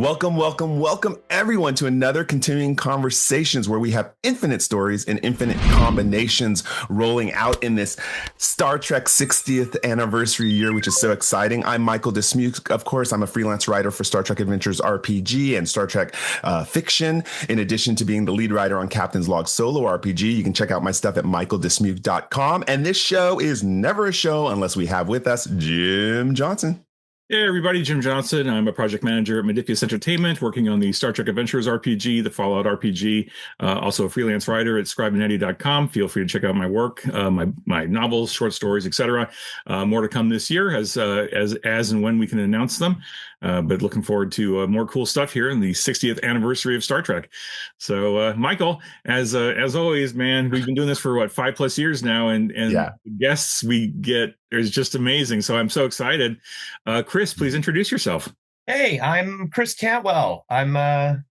Welcome everyone to another continuing conversations where we have infinite stories and infinite combinations rolling out in this Star Trek 60th anniversary year, which is so exciting. I'm Michael Dismuke. Of course, I'm a freelance writer for Star Trek Adventures RPG and Star Trek fiction. In addition to being the lead writer on Captain's Log Solo RPG, you can check out my stuff at michaeldismuke.com. And this show is never a show unless we have with us Jim Johnson. Hey everybody, Jim Johnson. I'm a project manager at Modiphius Entertainment, working on the Star Trek Adventures RPG, the Fallout RPG, also a freelance writer at scribeandeddy.com. Feel free to check out my work, my novels, short stories, etc. More to come this year as and when we can announce them. But looking forward to more cool stuff here in the 60th anniversary of Star Trek. So, Michael, as always, man, we've been doing this for 5+ years now, and the guests we get is just amazing. So I'm so excited. Chris, please introduce yourself. Hey, I'm Chris Cantwell. I'm a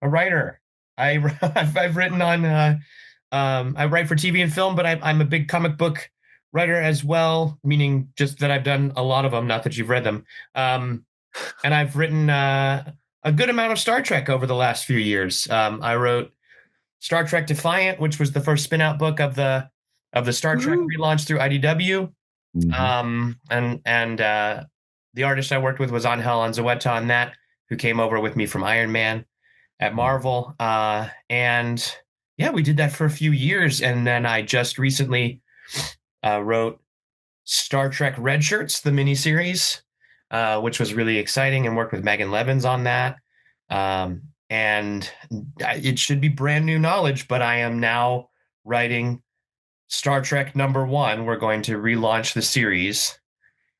writer. I've written on I write for TV and film, but I'm a big comic book writer as well, meaning just that I've done a lot of them, not that you've read them. And I've written a good amount of Star Trek over the last few years. I wrote Star Trek Defiant, which was the first spin-out book of the Star Trek relaunch through IDW. And the artist I worked with was Angel Anzueta on that, who came over with me from Iron Man at Marvel. And yeah, we did that for a few years. And then I just recently wrote Star Trek Red Shirts, the miniseries, which was really exciting, and worked with Megan Levins on that. And it should be brand new knowledge, but I am now writing Star Trek #1. We're going to relaunch the series.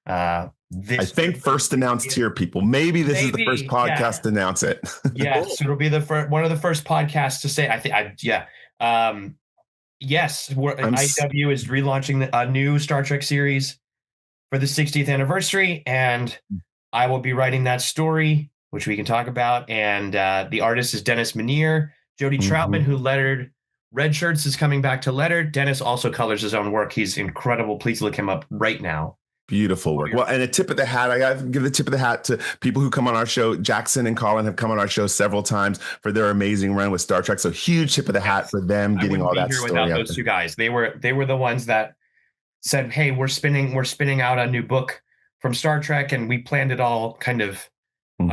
I think first announced here, people. Maybe this is the first podcast to announce it. Yes, it'll be one of the first podcasts to say. Yes, IDW is relaunching a new Star Trek series for the 60th anniversary, and I will be writing that story, which we can talk about. And the artist is Dennis Menier. Jody Troutman, who lettered Red Shirts, is coming back to letter. Dennis also colors his own work. He's incredible. Please look him up right now. Beautiful work. Well, and a tip of the hat, I got to give the tip of the hat to people who come on our show. Jackson and Colin have come on our show several times for their amazing run with Star Trek. So huge tip of the hat for them getting all that story without those two guys. They were the ones that said, "Hey, we're spinning out a new book from Star Trek," and we planned it all kind of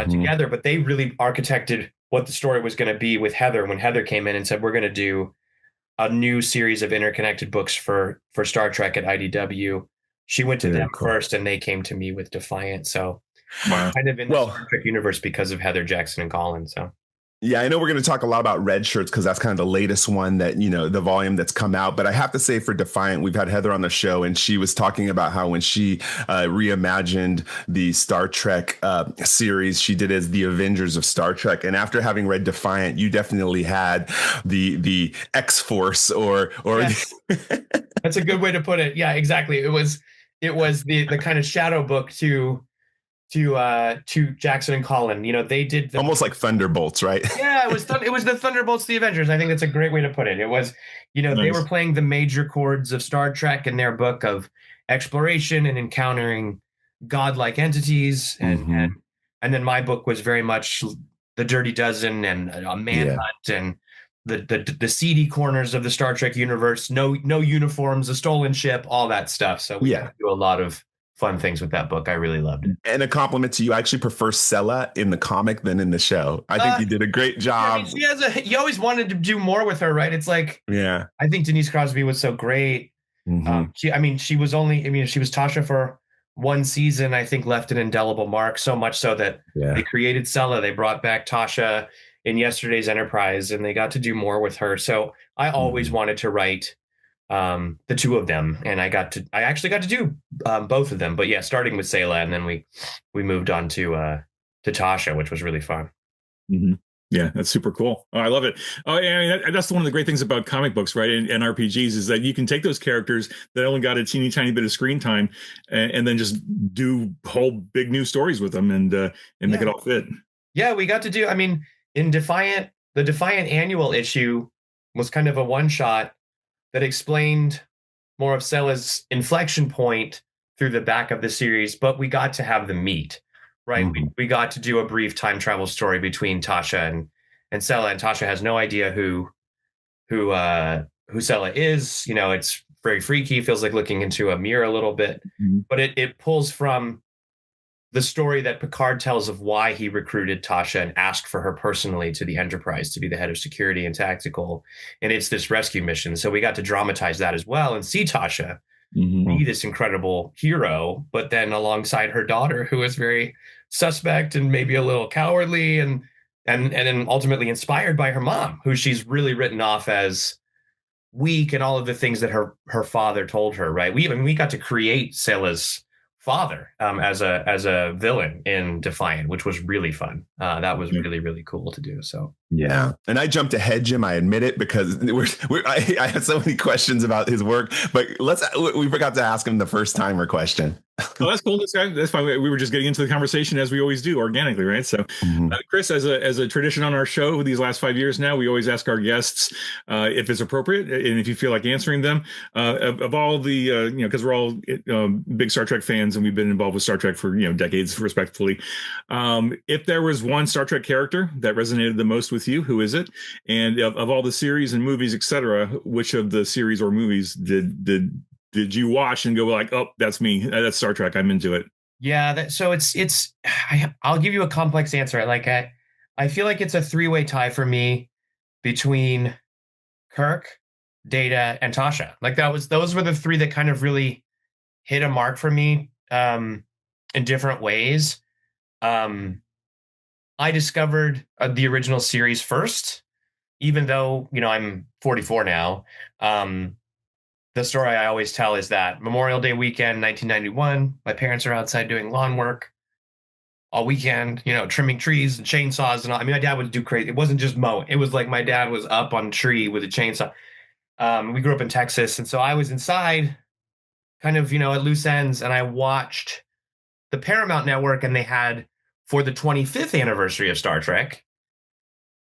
together. But they really architected what the story was going to be with Heather when Heather came in and said, "We're going to do a new series of interconnected books for Star Trek at IDW." She went to them first, and they came to me with Defiant. So kind of in the Star Trek universe because of Heather, Jackson, and Colin. So yeah, I know we're going to talk a lot about Red Shirts because that's kind of the latest one that, the volume that's come out. But I have to say for Defiant, we've had Heather on the show, and she was talking about how when she reimagined the Star Trek series, she did as the Avengers of Star Trek. And after having read Defiant, you definitely had the X-Force or yes. That's a good way to put it. Yeah, exactly. It was the kind of shadow book to Jackson and Colin. They did almost like Thunderbolts, right? Yeah, it was the Thunderbolts, the Avengers. I think that's a great way to put it. It was, nice. They were playing the major chords of Star Trek in their book of exploration and encountering godlike entities, and then my book was very much the Dirty Dozen and a manhunt and the seedy corners of the Star Trek universe. No uniforms, a stolen ship, all that stuff. So we do a lot of fun things with that book. I really loved it. And a compliment to you. I actually prefer Sella in the comic than in the show. I think you did a great job. You always wanted to do more with her, right? It's like, I think Denise Crosby was so great. She was Tasha for one season, I think, left an indelible mark, so much so that they created Sella. They brought back Tasha in Yesterday's Enterprise, and they got to do more with her. So I always wanted to write the two of them, and I actually got to do both of them. But yeah, starting with Sela, and then we moved on to Tasha, which was really fun. Yeah, that's super cool. Oh, I love it. Oh, yeah, that's one of the great things about comic books, right? And RPGs is that you can take those characters that only got a teeny tiny bit of screen time, and then just do whole big new stories with them, and make it all fit. Yeah, we got to do. In Defiant, the Defiant annual issue was kind of a one-shot that explained more of Sela's inflection point through the back of the series, but we got to have them meet. right? We got to do a brief time travel story between Tasha and Sela, and Tasha has no idea who Sela is. You know, it's very freaky, feels like looking into a mirror a little bit, but it pulls from the story that Picard tells of why he recruited Tasha and asked for her personally to the Enterprise to be the head of security and tactical. And it's this rescue mission. So we got to dramatize that as well and see Tasha be this incredible hero, but then alongside her daughter, who is very suspect and maybe a little cowardly and then ultimately inspired by her mom, who she's really written off as weak and all of the things that her father told her, right? We got to create Sela's father as a villain in Defiant, which was really fun. That was really, really cool to do. So yeah, and I jumped ahead, Jim. I admit it, because I had so many questions about his work, but we forgot to ask him the first timer question. Oh, that's cool. That's fine. We were just getting into the conversation as we always do, organically, right? So, Chris, as a tradition on our show these last 5 years now, we always ask our guests if it's appropriate and if you feel like answering them. Of all the, because we're all big Star Trek fans and we've been involved with Star Trek for decades, respectfully. If there was one Star Trek character that resonated the most with you, who is it? And of all the series and movies, etc., which of the series or movies did you watch and go like, oh, that's me, that's Star Trek, I'm into it? Yeah, so I'll give you a complex answer. Like I feel like it's a three-way tie for me between Kirk, Data, and Tasha. Like those were the three that kind of really hit a mark for me in different ways. I discovered the original series first, even though I'm 44 now. The story I always tell is that Memorial Day weekend, 1991, my parents are outside doing lawn work all weekend, trimming trees and chainsaws and all. I mean, my dad would do crazy. It wasn't just mowing. It was like my dad was up on a tree with a chainsaw. We grew up in Texas, and so I was inside kind of, at loose ends, and I watched the Paramount Network, and they had, for the 25th anniversary of Star Trek,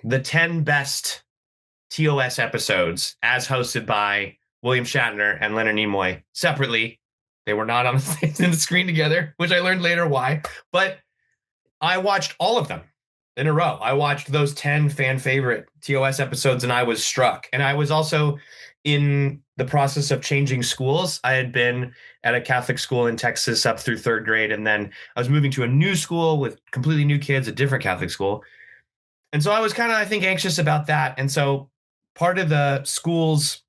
the 10 best TOS episodes as hosted by William Shatner and Leonard Nimoy separately. They were not on the screen together, which I learned later why. But I watched all of them in a row. I watched those 10 fan favorite TOS episodes, and I was struck. And I was also in the process of changing schools. I had been at a Catholic school in Texas up through third grade, and then I was moving to a new school with completely new kids, a different Catholic school. And so I was kind of, I think, anxious about that. And so part of the school's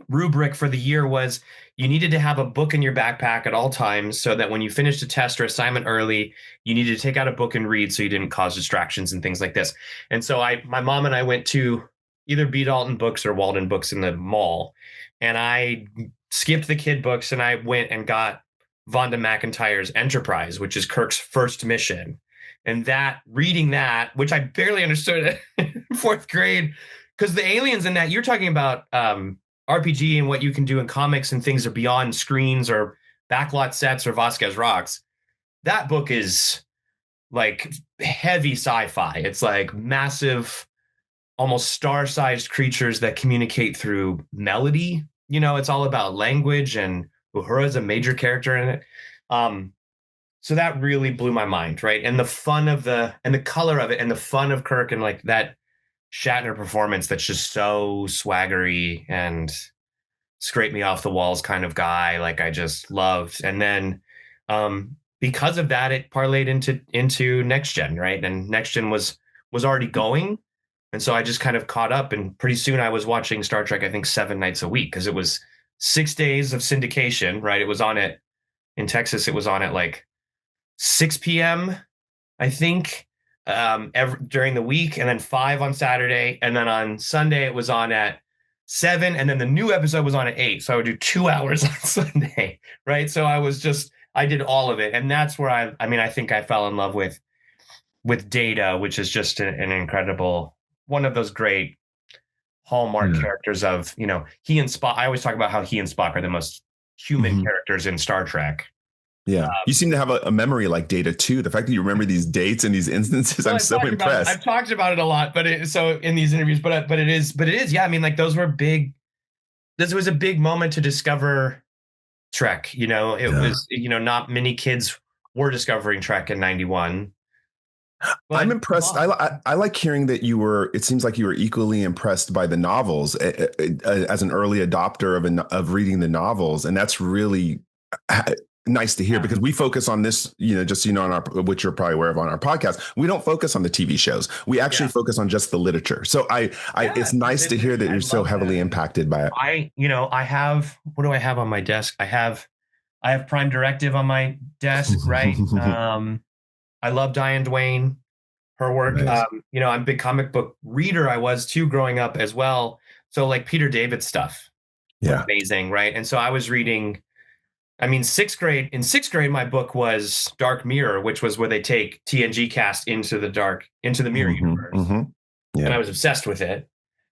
rubric for the year was you needed to have a book in your backpack at all times, so that when you finished a test or assignment early, you needed to take out a book and read so you didn't cause distractions and things like this. And so my mom and I went to either B. Dalton Books or Walden Books in the mall, and I skipped the kid books and I went and got Vonda McIntyre's Enterprise, which is Kirk's first mission. And reading that, which I barely understood in fourth grade, because the aliens in that, you're talking about RPG and what you can do in comics and things are beyond screens or backlot sets or Vasquez rocks. That book is like heavy sci-fi. It's like massive, almost star-sized creatures that communicate through melody. It's all about language, and Uhura's a major character in it. So that really blew my mind, right? And the fun of and the color of it and the fun of Kirk and like that Shatner performance that's just so swaggery and scrape me off the walls kind of guy, like I just loved. And then because of that, it parlayed into Next Gen, right? And Next Gen was already going, and so I just kind of caught up, and pretty soon I was watching Star Trek, I think 7 nights a week, because it was 6 days of syndication, right? It was on in Texas, it was on at like 6 p.m. I think during the week, and then 5 on Saturday, and then on Sunday it was on at 7, and then the new episode was on at 8. So I would do 2 hours on Sunday, right? So I did all of it, and that's where I think I fell in love with Data, which is just an incredible, one of those great hallmark characters of, he and Spock. I always talk about how he and Spock are the most human characters in Star Trek. Yeah. You seem to have a memory like Data too. The fact that you remember these dates and these instances, I'm so impressed. I've talked about it a lot, so in these interviews, but it is. Yeah. I mean, like those were big. This was a big moment to discover Trek. It was, not many kids were discovering Trek in 91. But I'm impressed. I like hearing that it seems like you were equally impressed by the novels as an early adopter of reading the novels. And that's really nice to hear, because we focus on this, just, on which you're probably aware of on our podcast, we don't focus on the TV shows. We actually focus on just the literature. So it's nice to hear that you're so heavily impacted by it. I have, what do I have on my desk? I have Prime Directive on my desk, right? I love Diane Duane, her work. Nice. I'm a big comic book reader. I was too growing up as well. So like Peter David stuff was amazing, right? And so I was reading, in sixth grade, my book was Dark Mirror, which was where they take TNG cast into the mirror universe. Yeah. And I was obsessed with it.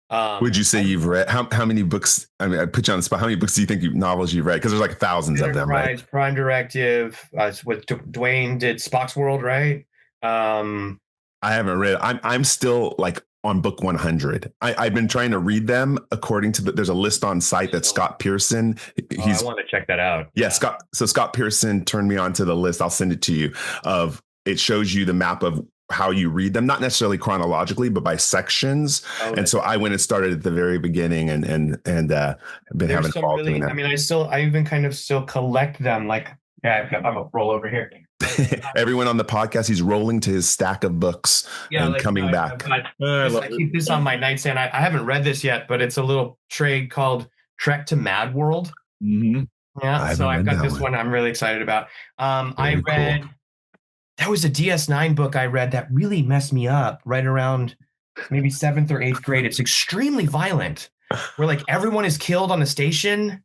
Would you say you've read how many books? I put you on the spot. How many books do you think novels you've read? Because there's like thousands of them, right? Prime Directive. With Dwayne did Spock's World, right? I haven't read. I'm still like on book 100. I've been trying to read them according to there's a list on site that Scott Pearson. I want to check that out. Yeah, Scott Pearson turned me onto the list. I'll send it to you. It shows you the map of how you read them, not necessarily chronologically, but by sections. And so I went and started at the very beginning and been having fun doing that. I even kind of still collect them. Like, I'm gonna roll over here. Everyone on the podcast, he's rolling to his stack of books coming back. I keep this on my nightstand. I haven't read this yet, but it's a little trade called Trek to Mad World. Mm-hmm. Yeah, so I've got this one I'm really excited about. I read. Cool. That was a DS9 book I read that really messed me up right around maybe 7th or 8th grade. It's extremely violent, where like everyone is killed on the station. And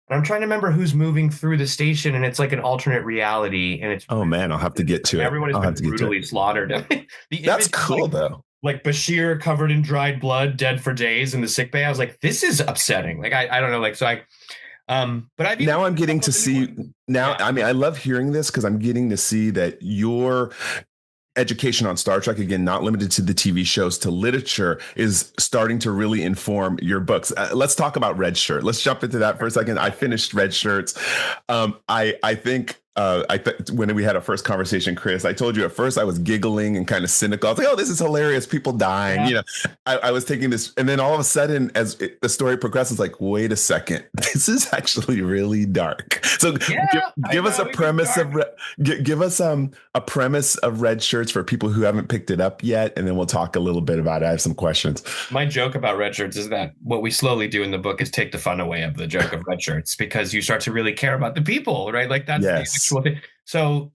I'm trying to remember who's moving through the station, and it's like an alternate reality. And it's man, I'll have to get to it. Everyone has been brutally slaughtered. That's cool though. Like Bashir covered in dried blood, dead for days in the sickbay. I was like, this is upsetting. Like I don't know. Like so but now I'm getting to see now. Yeah. I love hearing this because I'm getting to see that your education on Star Trek, again, not limited to the TV shows, to literature, is starting to really inform your books. Let's talk about Red Shirt. Let's jump into that for a second. I finished Red Shirts. I think when we had our first conversation, Chris, I told you at first I was giggling and kind of cynical. I was like, oh, this is hilarious. People dying. Yeah. I was taking this. And then all of a sudden, as the story progresses, like, wait a second, this is actually really dark. So give us a premise give us a premise of Red Shirts for people who haven't picked it up yet. And then we'll talk a little bit about it. I have some questions. My joke about Red Shirts is that what we slowly do in the book is take the fun away of the joke of Red Shirts, because you start to really care about the people, right? Like that's the actual thing. So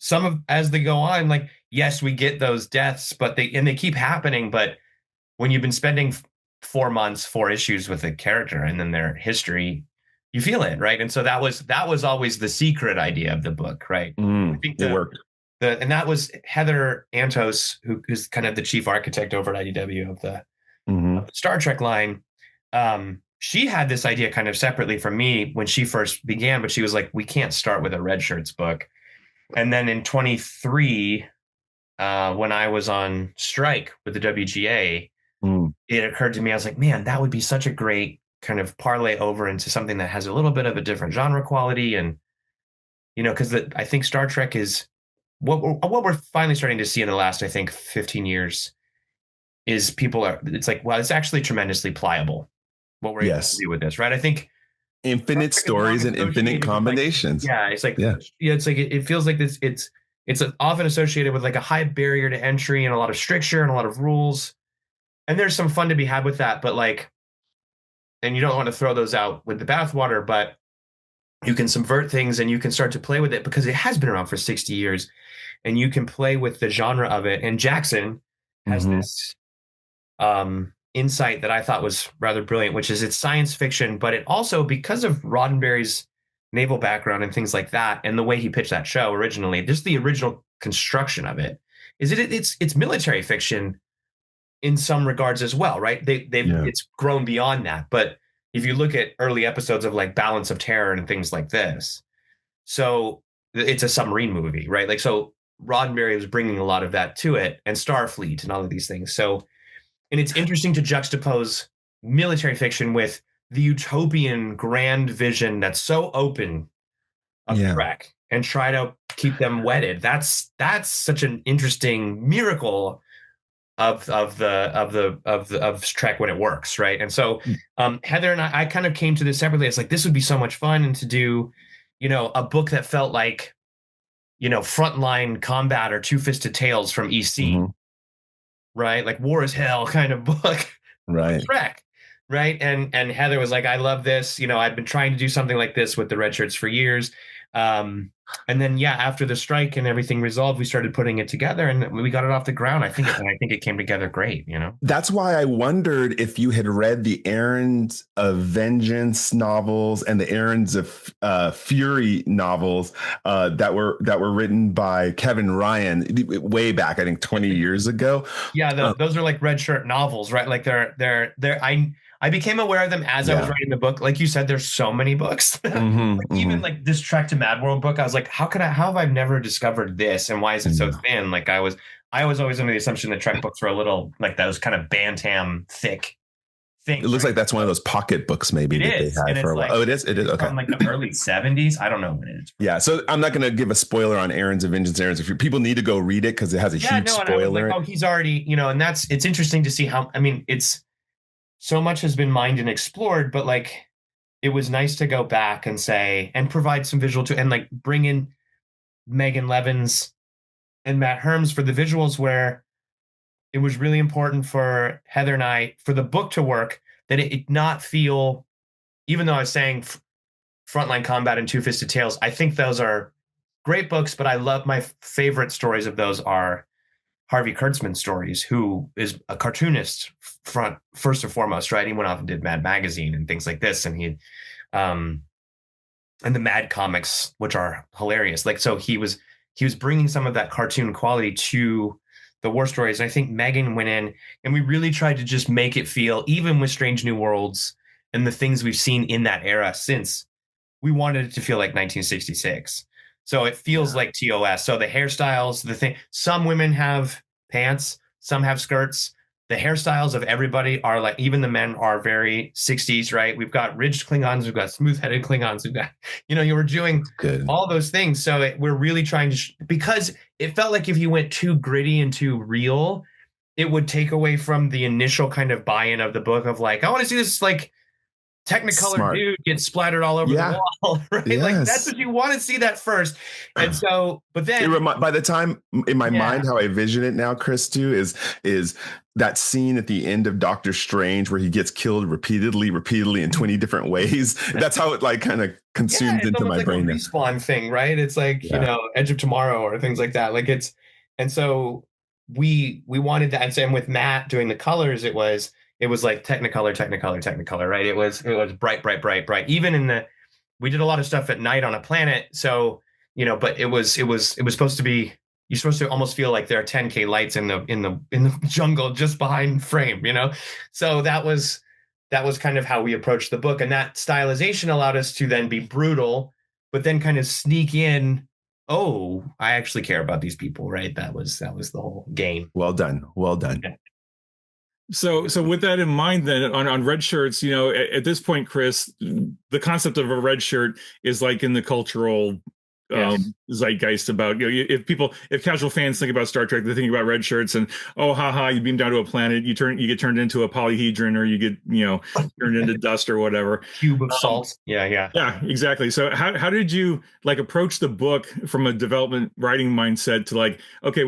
as they go on, like, yes, we get those deaths, but they keep happening. But when you've been spending 4 months, 4 issues with a character and then their history, you feel it, right? And so that was always the secret idea of the book, right? I think it worked. And that was Heather Antos, who's kind of the chief architect over at IDW of the Star Trek line. She had this idea kind of separately from me when she first began, but she was like, we can't start with a Red Shirts book. And then in 23, when I was on strike with the WGA, it occurred to me, I was like, man, that would be such a great kind of parlay over into something that has a little bit of a different genre quality. And, because I think Star Trek is what we're finally starting to see in the last, I think, 15 years is it's like, well, it's actually tremendously pliable what we're able to do with this, right? I think infinite stories and infinite combinations. It's like, it's like, it feels like this. It's often associated with like a high barrier to entry and a lot of stricture and a lot of rules. And there's some fun to be had with that, but like, and you don't want to throw those out with the bathwater, but you can subvert things and you can start to play with it because it has been around for 60 years and you can play with the genre of it. And Jackson has this, insight that I thought was rather brilliant, which is it's science fiction, but it also, because of Roddenberry's naval background and things like that, and the way he pitched that show originally, just the original construction of it, it's military fiction in some regards as well, right? It's grown beyond that. But if you look at early episodes of like Balance of Terror and things like this, so it's a submarine movie, right? Like, so Roddenberry was bringing a lot of that to it, and Starfleet and all of these things. So, and it's interesting to juxtapose military fiction with the utopian grand vision that's so open of Trek, and try to keep them wedded. That's such an interesting miracle of Trek when it works, right? And so Heather and I kind of came to this separately. It's like, this would be so much fun, and to do, a book that felt like, Frontline Combat or Two-Fisted Tales from EC, right? Like War is Hell kind of book, right? Trek, right? And Heather was like, I love this. I've been trying to do something like this with the Red Shirts for years. And then, after the strike and everything resolved, we started putting it together and we got it off the ground. I think it came together great, That's why I wondered if you had read the Errands of Vengeance novels and the Errands of Fury novels that were written by Kevin Ryan way back, I think 20 years ago. Yeah, those are like Red Shirt novels, right? Like they're I became aware of them as I was writing the book. Like you said, there's so many books. Even like this Trek to Mad World book, I was like, how have I never discovered this? And why is it so thin? Like I was always under the assumption that Trek books were a little like those kind of Bantam thick things. It looks like that's one of those pocket books maybe that they had for a while. Oh, it is? It is? Okay. From like the early 70s. I don't know when it is. Yeah, so I'm not going to give a spoiler on Errands of Vengeance, Errands of Fury. People need to go read it because it has a huge spoiler. And I was like, he's already, and it's interesting to see how, it's so much has been mined and explored, but like it was nice to go back and say and provide some visual to and like bring in Megan Levins and Matt Herms for the visuals, where it was really important for Heather and I for the book to work, that it not feel, even though I was saying Frontline Combat and Two-Fisted Tales, I think those are great books, but I love my favorite stories of those are Harvey Kurtzman's stories, who is a cartoonist first and foremost, right? He went off and did Mad Magazine and things like this, and and the Mad comics, which are hilarious. Like, so he was bringing some of that cartoon quality to the war stories. And I think Megan went in and we really tried to just make it feel, even with Strange New Worlds and the things we've seen in that era since, we wanted it to feel like 1966. So it feels like TOS. So the hairstyles, the thing, some women have pants, some have skirts. The hairstyles of everybody are like, even the men are very 60s, right? We've got ridged Klingons, we've got smooth-headed Klingons, we've got, you were doing all those things. So we're really trying to, because it felt like if you went too gritty and too real, it would take away from the initial kind of buy-in of the book of like, I want to see this like Technicolor dude get splattered all over the wall, right? Yes. Like that's what you want to see that first. And so, but then by the time in my mind, how I vision it now, Chris, too, is that scene at the end of Doctor Strange where he gets killed repeatedly in 20 different ways. That's how it like kind of consumed into my brain. It's a respawn thing, right? It's like, Edge of Tomorrow or things like that. Like and so we wanted that. And same with Matt doing the colors, it was like Technicolor, right? It was bright. Even we did a lot of stuff at night on a planet. So, but it was supposed to be, you're supposed to almost feel like there are 10K lights in the jungle just behind frame, So that was kind of how we approached the book. And that stylization allowed us to then be brutal, but then kind of sneak in, oh, I actually care about these people, right? That was the whole game. Well done. Okay. So with that in mind, then on red shirts, at this point, Chris, the concept of a red shirt is like in the cultural zeitgeist about, if casual fans think about Star Trek, they're thinking about red shirts and, oh, haha, you beam down to a planet, you get turned into a polyhedron, or you get, turned into dust or whatever. Cube of salt. Yeah, exactly. So how did you like approach the book from a development writing mindset to like, okay,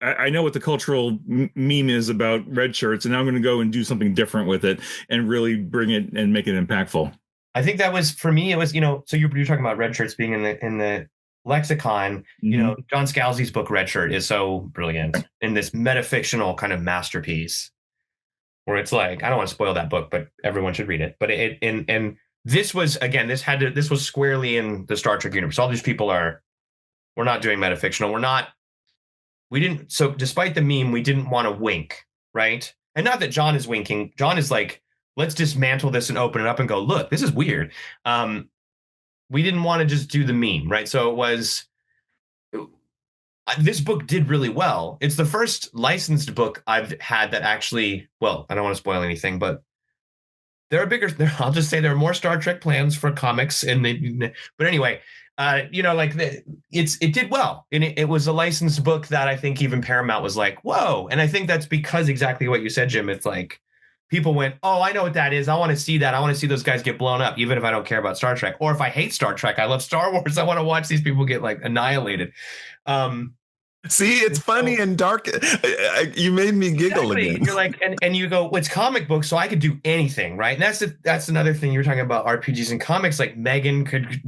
I know what the cultural meme is about red shirts, and now I'm going to go and do something different with it and really bring it and make it impactful. I think that was, for me, it was, so you're talking about red shirts being in the lexicon, John Scalzi's book Red Shirt is so brilliant in this metafictional kind of masterpiece where it's like, I don't want to spoil that book, but everyone should read it. But and this was, again, this was squarely in the Star Trek universe. All these people we're not doing metafictional. So despite the meme, we didn't want to wink, right? And not that John is winking. John is like, let's dismantle this and open it up and go, look, this is weird. We didn't want to just do the meme, right? So it was, this book did really well. It's the first licensed book I've had that actually, well, I don't want to spoil anything, but I'll just say there are more Star Trek plans for comics. But anyway, it did well, and it was a licensed book that I think even Paramount was like, whoa. And I think that's because exactly what you said, Jim. It's like people went, oh, I know what that is. I want to see that. I want to see those guys get blown up, even if I don't care about Star Trek, or if I hate Star Trek, I love Star Wars. I want to watch these people get like annihilated. See, it's funny and dark. You made me giggle again. You're like, and you go, well, it's comic books, so I could do anything, right? And that's another thing you're talking about RPGs and comics. Like Megan could,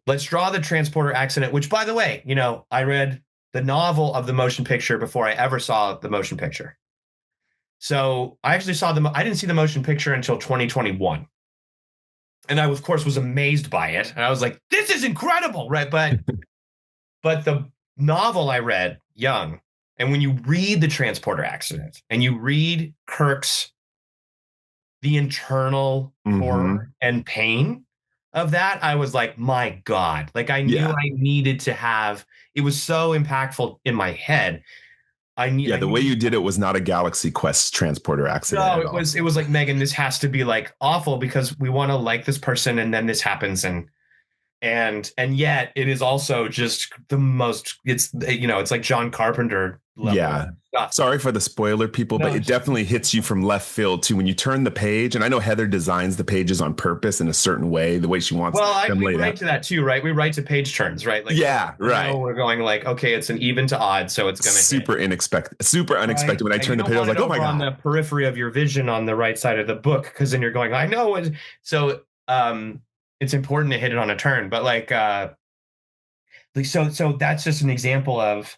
let's draw the transporter accident, which, by the way, I read the novel of the motion picture before I ever saw the motion picture. So I actually I didn't see the motion picture until 2021. And I, of course, was amazed by it. And I was like, this is incredible, right? But the novel I read young, and when you read the transporter accident and you read Kirk's, the internal horror and pain of that, I was like, my God, like I knew I needed to have, it was so impactful in my head. The way you did it was not a Galaxy Quest transporter accident. No, it was like, Megan, this has to be like awful because we want to like this person, and then this happens, and yet it is also just the most, it's like John Carpenter level stuff. Sorry for the spoiler, people, but it definitely hits you from left field too when you turn the page. And I know Heather designs the pages on purpose in a certain way, the way she wants them we laid write out. to that too, right? We write to page turns, right? Like, right. We're going like, okay, it's an even to odd, so it's going to super unexpected. When I turned the page, I was like, oh my God. On the periphery of your vision on the right side of the book, because then you're going, I know. So it's important to hit it on a turn, but so that's just an example of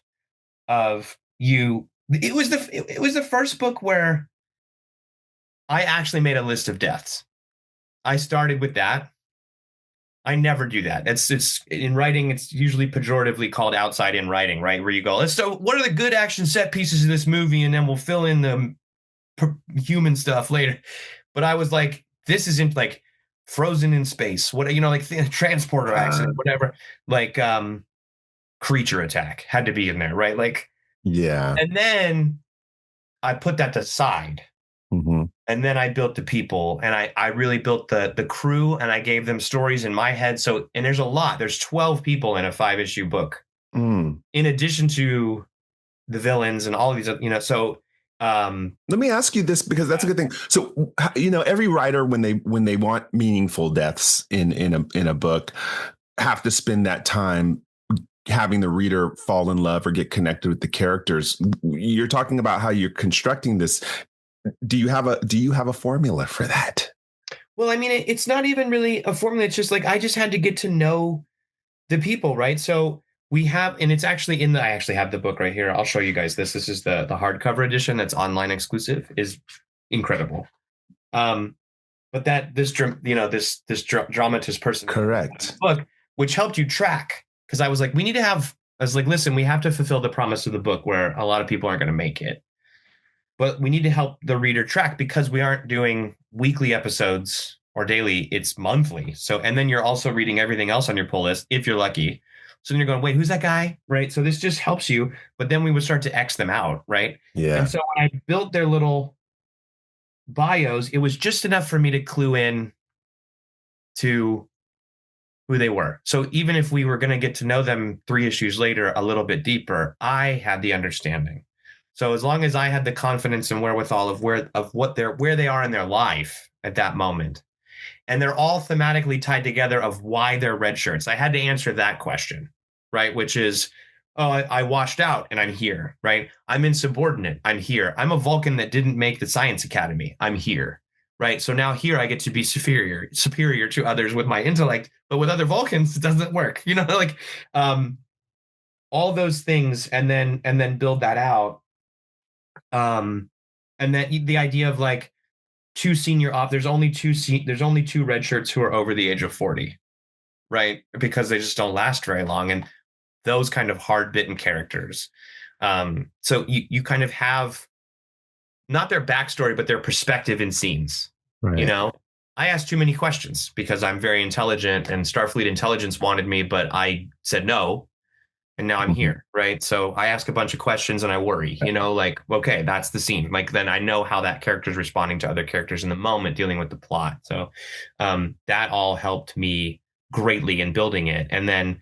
you. It was the first book where I actually made a list of deaths. I started with that. I never do that. It's in writing. It's usually pejoratively called outside in writing, right? Where you go, so what are the good action set pieces of this movie, and then we'll fill in the human stuff later. But I was like, this isn't like frozen in space. What like transporter accident, whatever. Like creature attack had to be in there, right? Like and then I put that aside. And then I built the people, and I really built the crew, and I gave them stories in my head. So, and there's 12 people in a 5-issue book, in addition to the villains and all of these, so. Let me ask you this, because that's a good thing. So, every writer, when they want meaningful deaths in a book, have to spend that time having the reader fall in love or get connected with the characters. You're talking about how you're constructing this. Do you have a formula for that? Well, I mean, it's not even really a formula. It's just like, I just had to get to know the people, right? So we have, and it's actually I actually have the book right here. I'll show you guys this. This is the hardcover edition that's online exclusive, is incredible. But this dramatist person, correct, book, which helped you track, because I was like, listen, we have to fulfill the promise of the book where a lot of people aren't going to make it. But we need to help the reader track, because we aren't doing weekly episodes or daily, it's monthly. So, and then you're also reading everything else on your pull list, if you're lucky. So then you're going, wait, who's that guy? Right. So this just helps you. But then we would start to X them out. Right. Yeah. And so when I built their little bios, it was just enough for me to clue in to who they were. So even if we were going to get to know them 3 issues later a little bit deeper, I had the understanding. So as long as I had the confidence and wherewithal of where they are in their life at that moment, and they're all thematically tied together of why they're red shirts, I had to answer that question, right? Which is, I washed out and I'm here, right? I'm insubordinate, I'm here. I'm a Vulcan that didn't make the Science Academy, I'm here, right? So now here I get to be superior to others with my intellect, but with other Vulcans it doesn't work, all those things, and then build that out. And that the idea of like two senior there's only two red shirts who are over the age of 40, right? Because they just don't last very long, and those kind of hard bitten characters. So you kind of have not their backstory, but their perspective in scenes. Right. I asked too many questions because I'm very intelligent, and Starfleet intelligence wanted me, but I said no. And now I'm here, right? So I ask a bunch of questions and I worry, like, okay, that's the scene. Like, then I know how that character is responding to other characters in the moment, dealing with the plot. So that all helped me greatly in building it. And then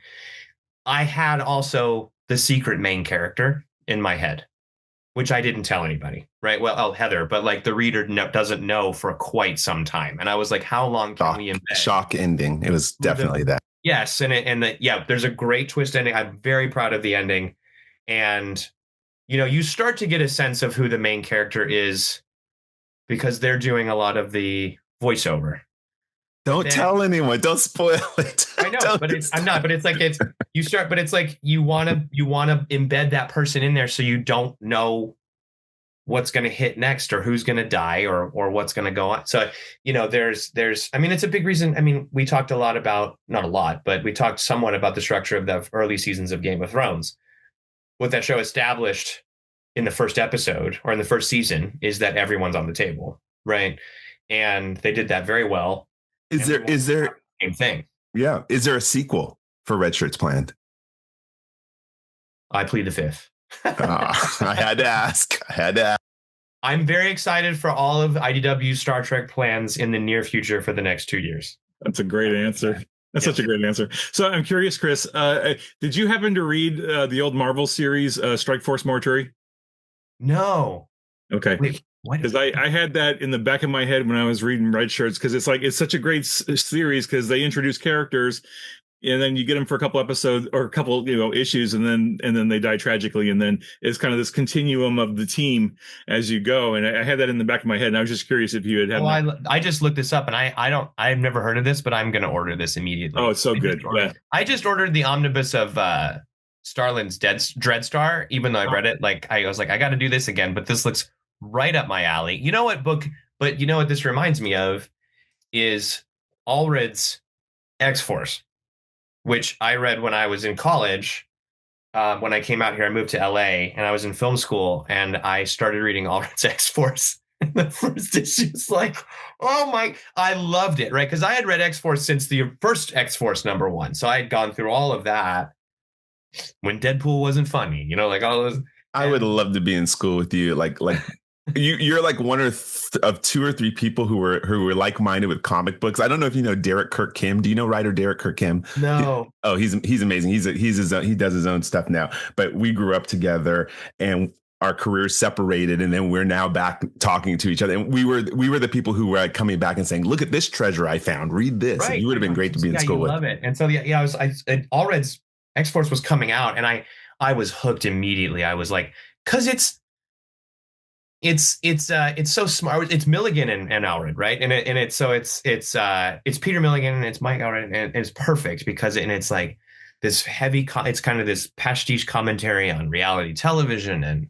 I had also the secret main character in my head, which I didn't tell anybody, right? Well, Heather, but like the reader doesn't know for quite some time. And I was like, how long can we embed? Shock ending. It was definitely that. Yes, there's a great twist ending. I'm very proud of the ending. And you start to get a sense of who the main character is because they're doing a lot of the voiceover. Don't tell anyone. Don't spoil it. I know, but I'm not. But it's like you want to embed that person in there so you don't know what's going to hit next or who's going to die or what's going to go on. So there's it's a big reason. I mean, we talked a lot about, not a lot, but we talked somewhat about the structure of the early seasons of Game of Thrones. What that show established in the first episode or in the first season is that everyone's on the table, right? And they did that very well. Is there same thing? Yeah. Is there a sequel for Red Shirts planned? I plead the fifth. I had to ask. I'm very excited for all of IDW's Star Trek plans in the near future for the next 2 years. That's a great answer. That's such a great answer. So I'm curious, Chris, did you happen to read the old Marvel series, Strike Force Mortuary? No. Okay. Wait, because I had that in the back of my head when I was reading Red Shirts, because it's such a great series because they introduce characters and then you get them for a couple episodes or a couple issues and then they die tragically, and then it's kind of this continuum of the team as you go. And I had that in the back of my head, and I was just curious if you had I just looked this up, and I've never heard of this, but I'm going to order this immediately. Oh, it's so good. I just ordered the omnibus of Starlin's Dreadstar, even though I read it. Like I was like, I got to do this again, but this looks right up my alley. You know what book? But you know what this reminds me of is Allred's X-Force, which I read when I was in college. When I came out here, I moved to LA and I was in film school, and I started reading Allred's X-Force. And the first issue was like, oh my, I loved it, right? Because I had read X-Force since the first X-Force #1. So I had gone through all of that when Deadpool wasn't funny, like all those. I would love to be in school with you. Like you're like one of 2 or 3 people who were like-minded with comic books. I don't know if you know Derek Kirk Kim. Do you know writer Derek Kirk Kim? No. He's amazing. He's his own, he does his own stuff now. But we grew up together and our careers separated, and then we're now back talking to each other. And we were the people who were like coming back and saying, "Look at this treasure I found. Read this." Right. And you would have been great to be in school with. I love it. And so Allred's X-Force was coming out, and I was hooked immediately. I was like, because it's so smart. It's Milligan and Allred, right? And it's Peter Milligan and it's Mike Allred, and it's perfect because it's like this heavy. It's kind of this pastiche commentary on reality television and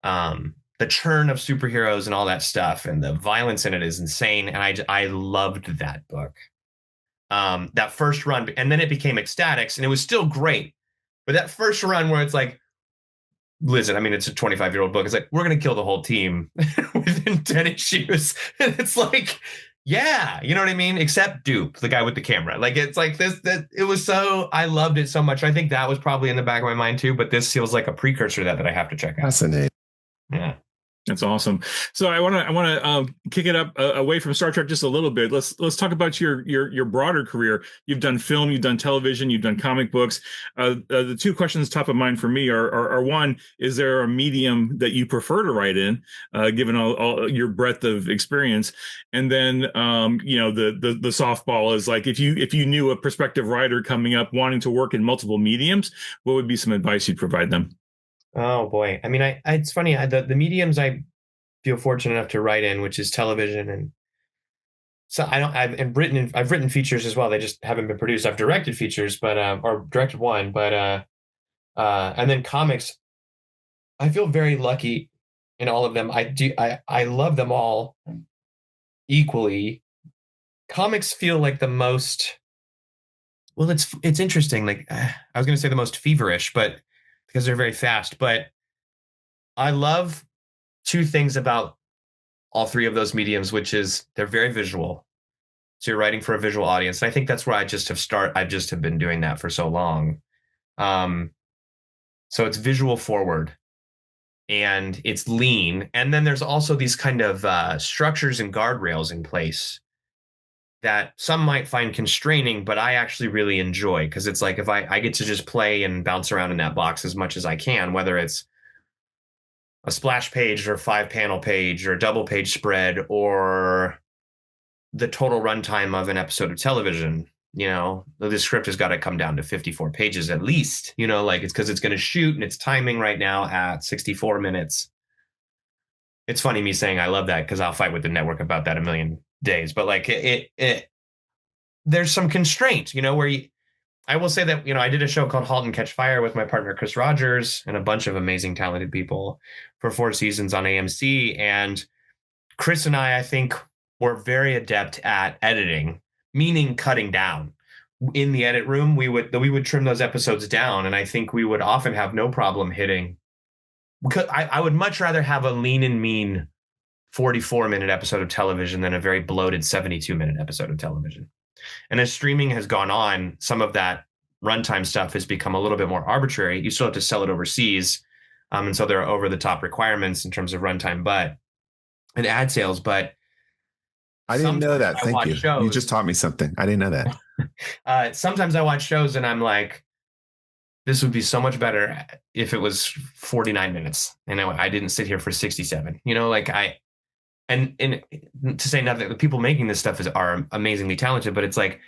the churn of superheroes and all that stuff, and the violence in it is insane. And I loved that book. That first run, and then it became Ecstatics, and it was still great. But that first run where it's like, listen, I mean, it's a 25-year-old book. It's like, we're going to kill the whole team within 10 issues. And it's like, yeah, you know what I mean? Except Dupe, the guy with the camera. Like, it's like it was so, I loved it so much. I think that was probably in the back of my mind too, but this feels like a precursor to that I have to check out. Fascinating. Yeah. That's awesome. So I want to kick it up away from Star Trek just a little bit. Let's talk about your broader career. You've done film, you've done television, you've done comic books. The 2 questions top of mind for me are one: is there a medium that you prefer to write in, given all your breadth of experience? And then the softball is like, if you knew a prospective writer coming up wanting to work in multiple mediums, what would be some advice you'd provide them? Oh boy. I mean, it's funny. The mediums I feel fortunate enough to write in, which is television, and so I've written features as well. They just haven't been produced. I've directed features, but or directed one, but and then comics. I feel very lucky in all of them. I love them all equally. Comics feel like the most. Well, it's interesting. Like I was going to say the most feverish, but because they're very fast. But I love 2 things about all 3 of those mediums, which is they're very visual. So you're writing for a visual audience. And I think that's where I just have been doing that for so long. So it's visual forward and it's lean. And then there's also these kind of structures and guardrails in place that some might find constraining, but I actually really enjoy, because it's like if I get to just play and bounce around in that box as much as I can, whether it's a splash page or a 5-panel page or a double page spread or the total runtime of an episode of television. The script has got to come down to 54 pages at least, like it's because it's going to shoot, and it's timing right now at 64 minutes. It's funny me saying I love that, because I'll fight with the network about that a million days, but like there's some constraint, I will say that, I did a show called Halt and Catch Fire with my partner, Chris Rogers, and a bunch of amazing, talented people for 4 seasons on AMC. And Chris and I think, were very adept at editing, meaning cutting down. In the edit room, we would trim those episodes down, and I think we would often have no problem hitting. Because I would much rather have a lean and mean 44-minute episode of television than a very bloated 72-minute episode of television. And as streaming has gone on, some of that runtime stuff has become a little bit more arbitrary. You still have to sell it overseas. And so there are over-the-top requirements in terms of runtime, and ad sales. But I didn't know that. Thank you. Shows, you just taught me something. I didn't know that. Sometimes I watch shows and I'm like, this would be so much better if it was 49 minutes and I didn't sit here for 67. And to say nothing, the people making this stuff are amazingly talented, but it's like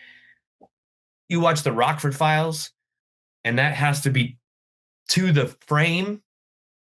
you watch the Rockford Files, and that has to be to the frame,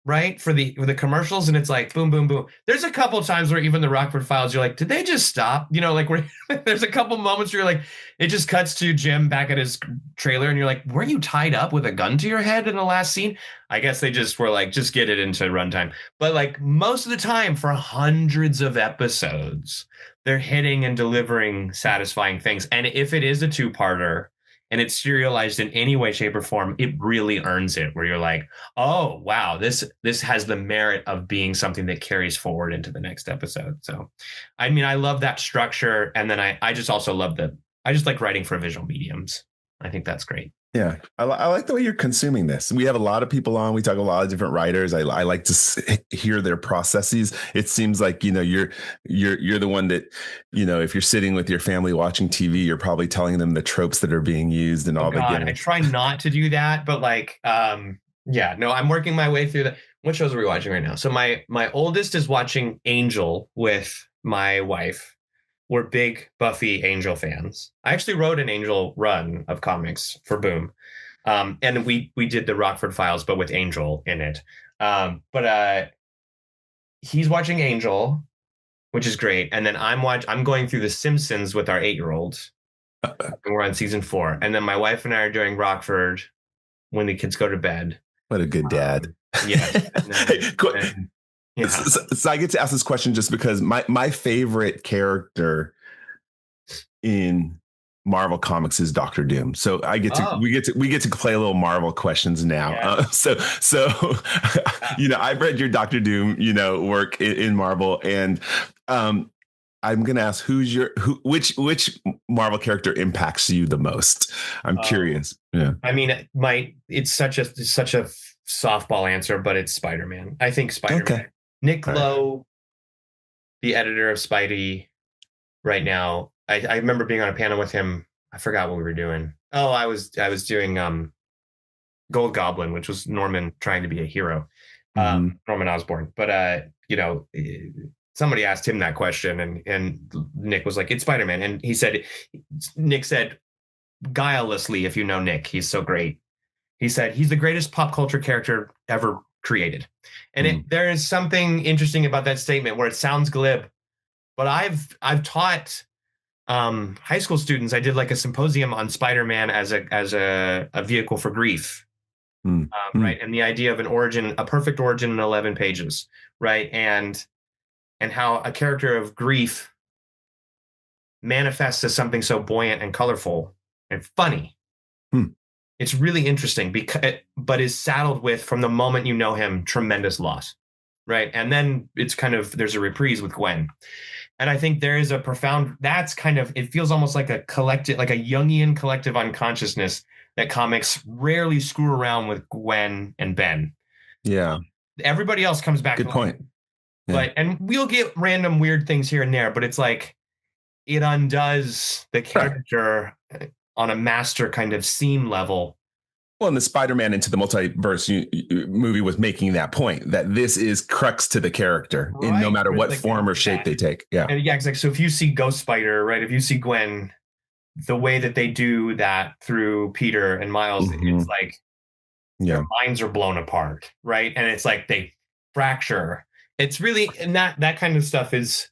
right? For the commercials, and it's like boom, boom, boom. There's a couple of times where even the Rockford Files, you're like, did they just stop? There's a couple moments where you're like, it just cuts to Jim back at his trailer, and you're like, were you tied up with a gun to your head in the last scene? I guess they just were like, just get it into runtime. But like most of the time, for hundreds of episodes, they're hitting and delivering satisfying things. And if it is a 2-parter, and it's serialized in any way, shape, or form, it really earns it, where you're like, oh, wow, this has the merit of being something that carries forward into the next episode. So, I mean, I love that structure. And then I just also love I just like writing for visual mediums. I think that's great. Yeah, I like the way you're consuming this. We have a lot of people on. We talk to a lot of different writers. I like to hear their processes. It seems like you're the one that if you're sitting with your family watching TV, you're probably telling them the tropes that are being used and all the. I try not to do that, but I'm working my way through that. What shows are we watching right now? So my oldest is watching Angel with my wife. We're big Buffy Angel fans. I actually wrote an Angel run of comics for Boom. And we did the Rockford Files, but with Angel in it. But he's watching Angel, which is great. And then I'm going through The Simpsons with our 8-year-old. We're on season 4. And then my wife and I are doing Rockford when the kids go to bed. What a good dad. Yeah. Yeah. So I get to ask this question just because my favorite character in Marvel Comics is Doctor Doom. So we get to play a little Marvel questions now. Yeah. I've read your Doctor Doom work in Marvel, and I'm gonna ask which Marvel character impacts you the most. I'm curious. Yeah. I mean, it's such a softball answer, but it's Spider-Man. I think Spider-Man. Okay. Nick Lowe, the editor of Spidey right now. I remember being on a panel with him. I forgot what we were doing. Oh, I was doing Gold Goblin, which was Norman trying to be a hero, Norman Osborn. But somebody asked him that question, and Nick was like, "It's Spider-Man," and Nick said, guilelessly, if you know Nick, he's so great. He said he's the greatest pop culture character ever created. And there is something interesting about that statement where it sounds glib, but I've taught high school students. I did like a symposium on Spider-Man as a vehicle for grief, right? And the idea of a perfect origin in 11 pages, right? And how a character of grief manifests as something so buoyant and colorful and funny. It's really interesting but is saddled with, from the moment you know him, tremendous loss, right? And then it's there's a reprise with Gwen. And I think there is a profound, it feels almost like a collective, like a Jungian collective unconsciousness that comics rarely screw around with Gwen and Ben. Yeah. Everybody else comes back. Good point. Yeah. And we'll get random weird things here and there, but it's like, it undoes the character on a master kind of seam level. Well, and the Spider-Man Into the Multiverse movie was making that point, that this is crux to the character in no matter what form or shape they take. Yeah. And exactly. So if you see Ghost Spider, right, if you see Gwen, the way that they do that through Peter and Miles, it's like their minds are blown apart, right? And it's like they fracture. It's really, and that kind of stuff is,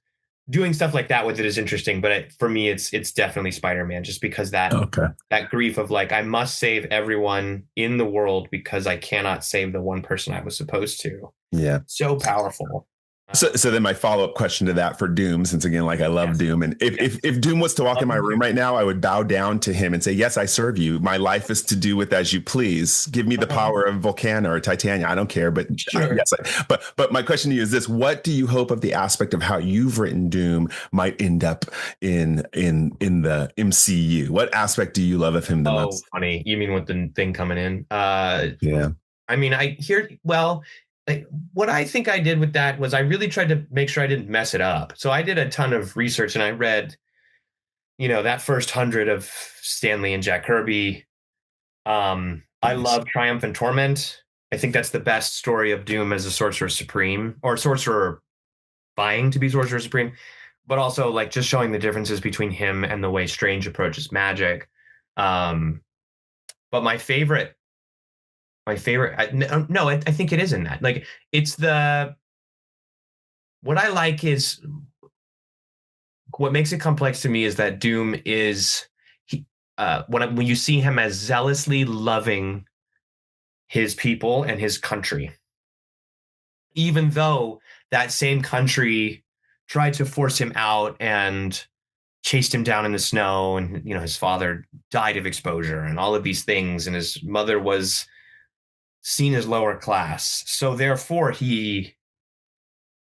doing stuff like that with it is interesting. But for me, it's definitely Spider-Man, just because that grief of like, I must save everyone in the world because I cannot save the one person I was supposed to. Yeah. So powerful. So then my follow-up question to that for Doom, since again, like I love Doom, and if Doom was to walk in my room right now, I would bow down to him and say, yes, I serve you. My life is to do with as you please. Give me the power of Volcana or Titania. I don't care, but yes. But my question to you is this: what do you hope of the aspect of how you've written Doom might end up in the MCU? What aspect do you love of him the most? Funny. You mean with the thing coming in? Yeah. I mean, like what I think I did with that was I really tried to make sure I didn't mess it up. So I did a ton of research and I read, that first 100 of Stanley and Jack Kirby. I love Triumph and Torment. I think that's the best story of Doom as a Sorcerer Supreme, or Sorcerer vying to be Sorcerer Supreme, but also like just showing the differences between him and the way Strange approaches magic. But my favorite, I think it is in that. Like, it's what I like is, what makes it complex to me is that Doom is, when you see him as zealously loving his people and his country, even though that same country tried to force him out and chased him down in the snow, and his father died of exposure and all of these things, and his mother was seen as lower class. So therefore he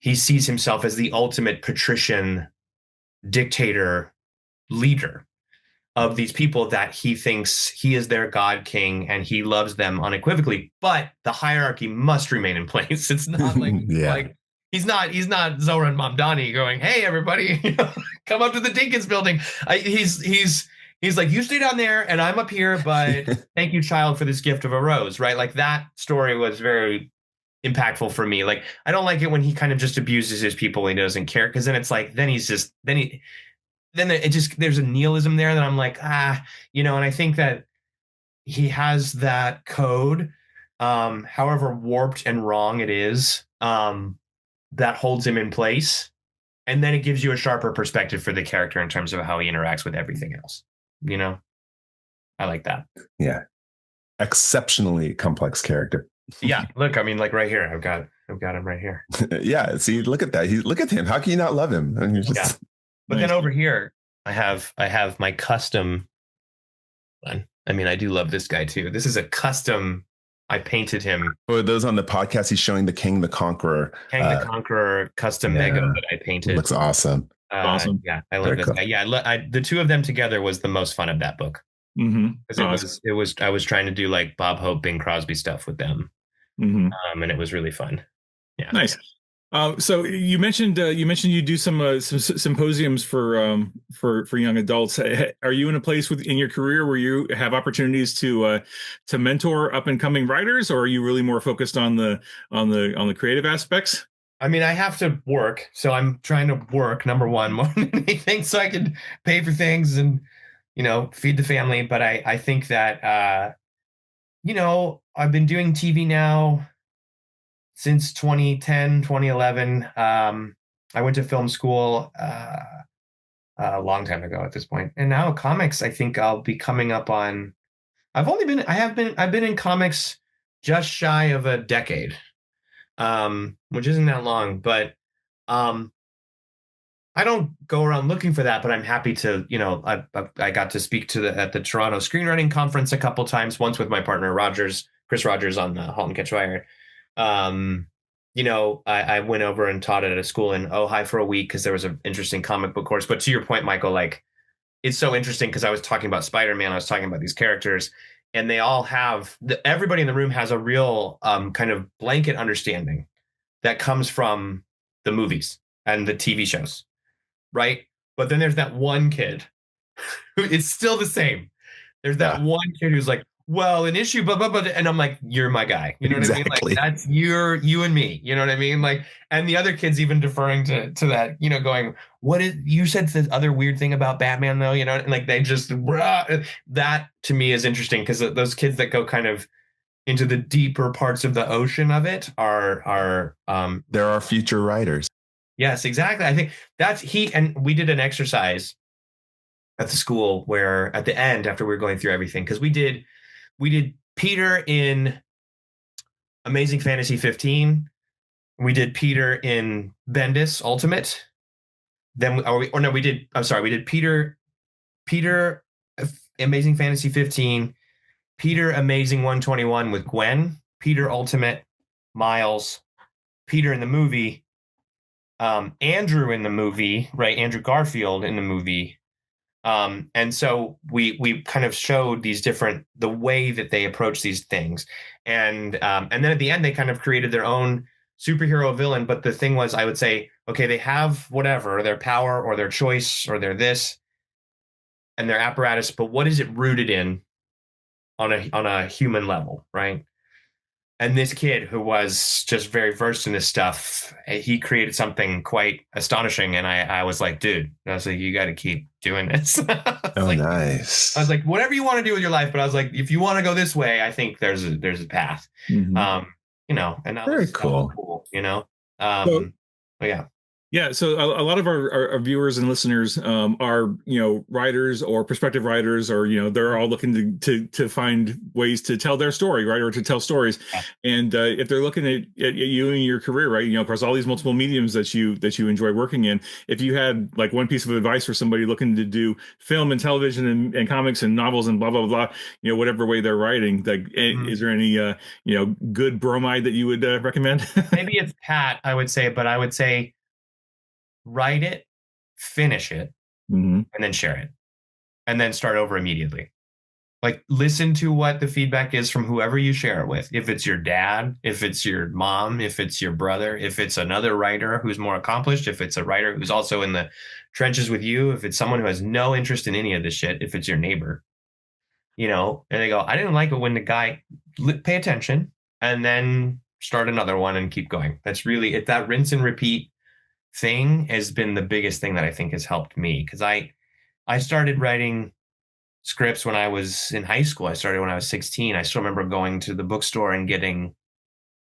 sees himself as the ultimate patrician dictator leader of these people, that he thinks he is their god king and he loves them unequivocally, but the hierarchy must remain in place. It's not like, like he's not Zoran Mamdani going, hey everybody, come up to the Dinkins building. He's like, you stay down there and I'm up here, but thank you, child, for this gift of a rose, right? Like, that story was very impactful for me. Like, I don't like it when he kind of just abuses his people and he doesn't care, because then it's like, there's a nihilism there that I'm like, and I think that he has that code, however warped and wrong it is, that holds him in place. And then it gives you a sharper perspective for the character in terms of how he interacts with everything else. I like that. Yeah. Exceptionally complex character. Yeah. Look, I mean, like right here, I've got him right here. Yeah. See, look at that. Look at him. How can you not love him? I mean, But then over here, I have my custom one. I mean, I do love this guy too. This is a custom. I painted him. For those on the podcast, he's showing the King the Conqueror. The Conqueror custom Mego that I painted. Looks awesome. Awesome. Yeah, I love this guy. Yeah, the two of them together was the most fun of that book. Because it was I was trying to do like Bob Hope, Bing Crosby stuff with them, and it was really fun. Yeah, nice. So you mentioned you do some symposiums for young adults. Are you in a place in your career where you have opportunities to mentor up and coming writers, or are you really more focused on the creative aspects? I mean, I have to work, so I'm trying to work, number one, more than anything, so I can pay for things and feed the family. But I think that I've been doing TV now since 2010, 2011. I went to film school a long time ago at this point. And now comics, I think I'll be coming up on, I've been in comics just shy of a decade, which isn't that long, but I don't go around looking for that, but I'm happy to, I got to speak at the Toronto Screenwriting Conference a couple times, once with my partner Chris Rogers on the Halt and Catch Fire. I went over and taught at a school in Ojai for a week because there was an interesting comic book course. But to your point, Michael, like, it's so interesting because I was talking about Spider-Man, I was talking about these characters, and they all have, everybody in the room has a real kind of blanket understanding that comes from the movies and the TV shows, right? But then there's that one kid who it's still the same. There's that one kid who's like, well, an issue, blah, blah, blah. And I'm like, you're my guy. You know what I mean? Like, that's you and me. You know what I mean? Like, and the other kid's even deferring to that, you know, going, what is, you said the other weird thing about Batman, though, you know, and like they just, that to me is interesting because those kids that go kind of into the deeper parts of the ocean of it are there are future writers. Yes, exactly. I think and we did an exercise at the school where at the end, after we were going through everything, because we did Peter in Amazing Fantasy 15. We did Peter in Bendis Ultimate. Then we did Peter Amazing Fantasy 15, Peter Amazing 121 with Gwen, Peter Ultimate, Miles, Peter in the movie, Andrew in the movie, right? Andrew Garfield in the movie. And so we kind of showed the way that they approach these things. And then at the end, they kind of created their own superhero villain. But the thing was, I would say, okay, they have whatever, their power or their choice or their this and their apparatus, but what is it rooted in on a human level, right? And this kid who was just very versed in this stuff, he created something quite astonishing. And I was like, dude, I was like, you got to keep doing this. Nice. I was like, whatever you want to do with your life. But I was like, if you want to go this way, I think there's a path. Mm-hmm. You know, and that very was cool. You know, yeah. Yeah, so a lot of our viewers and listeners are, you know, writers or prospective writers, or, you know, they're all looking to find ways to tell their story, right, or to tell stories. Yeah. And if they're looking at you and your career, right, you know, across all these multiple mediums that you enjoy working in, if you had like one piece of advice for somebody looking to do film and television and comics and novels and blah blah blah, you know, whatever way they're writing, like, is there any you know, good bromide that you would recommend? Maybe it's Pat, I would say, but I would say, write it, finish it, and then share it, and then start over immediately. Like, listen to what the feedback is from whoever you share it with. If it's your dad, if it's your mom, if it's your brother, if it's another writer who's more accomplished, if it's a writer who's also in the trenches with you, if it's someone who has no interest in any of this shit, if it's your neighbor, you know, and they go, I didn't like it when the guy, pay attention, and then start another one and keep going. That's really it. That rinse and repeat thing has been the biggest thing that I think has helped me, because I started writing scripts when I was in high school. I started when I was 16. I still remember going to the bookstore and getting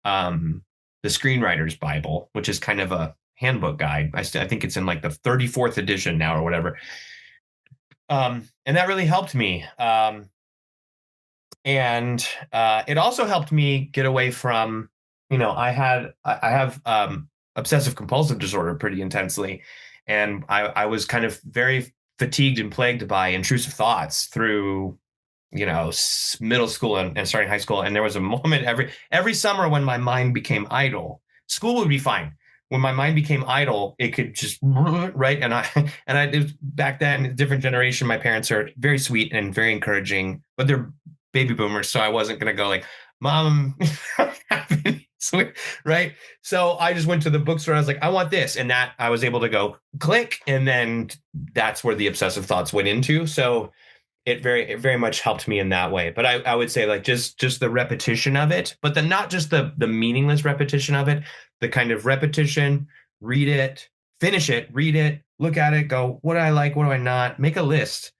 the Screenwriter's Bible, which is kind of a handbook guide. I think it's in like the 34th edition now or whatever. And that really helped me. And it also helped me get away from, you know, I have obsessive compulsive disorder pretty intensely. And I was kind of very fatigued and plagued by intrusive thoughts through, you know, middle school and starting high school. And there was a moment every summer when my mind became idle. School would be fine. When my mind became idle, it could just, right. And it was back then, a different generation. My parents are very sweet and very encouraging, but they're baby boomers. So I wasn't going to go like, Mom, right? So I just went to the bookstore and I was like, I want this. And that I was able to go click. And then that's where the obsessive thoughts went into. So it very much helped me in that way. But I would say, like, just the repetition of it, but then not just the meaningless repetition of it, the kind of repetition, read it, finish it, read it, look at it, go, what do I like? What do I not? Make a list,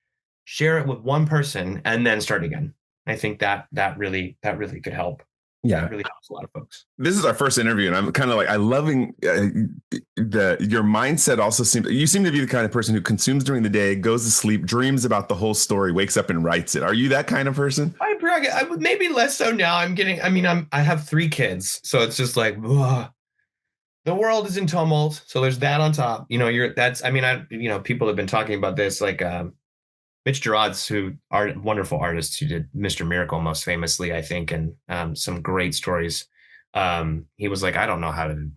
share it with one person, and then start again. I think that really could help. Yeah, it really helps a lot of folks. This is our first interview, and I'm kind of like, I'm loving your mindset. Also, you seem to be the kind of person who consumes during the day, goes to sleep, dreams about the whole story, wakes up and writes it. Are you that kind of person? I would maybe less so now. I have 3 kids, so it's just like, ugh. The world is in tumult, so there's that on top. You know, people have been talking about this, like Mitch Gerads, who are wonderful artists, who did Mr. Miracle most famously, I think, and some great stories. He was like, I don't know how to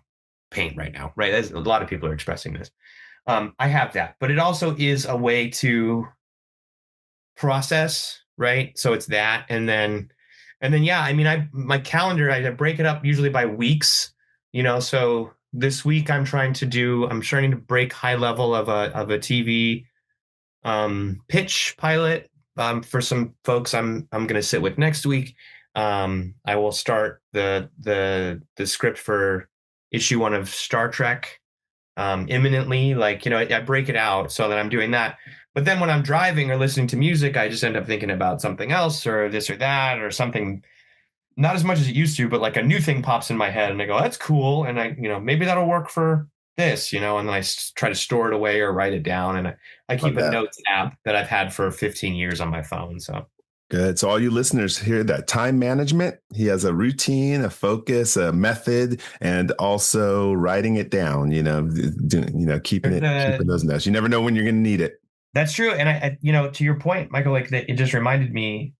paint right now, right? A lot of people are expressing this. I have that, but it also is a way to process, right? So it's that, and then, yeah. I mean, my calendar, I break it up usually by weeks. You know, so this week I'm trying to break high level of a TV pitch pilot for some folks I'm going to sit with next week. I will start the script for issue 1 of Star Trek imminently. Like, I break it out so that I'm doing that. But then when I'm driving or listening to music, I just end up thinking about something else or this or that or something, not as much as it used to, but like a new thing pops in my head and I go, that's cool. And I, maybe that'll work for this, and then I try to store it away or write it down. And I keep a notes app that I've had for 15 years on my phone. So good. So all you listeners hear that time management, he has a routine, a focus, a method, and also writing it down, keeping those notes. You never know when you're going to need it. That's true. And I to your point, Michael, like it just reminded me,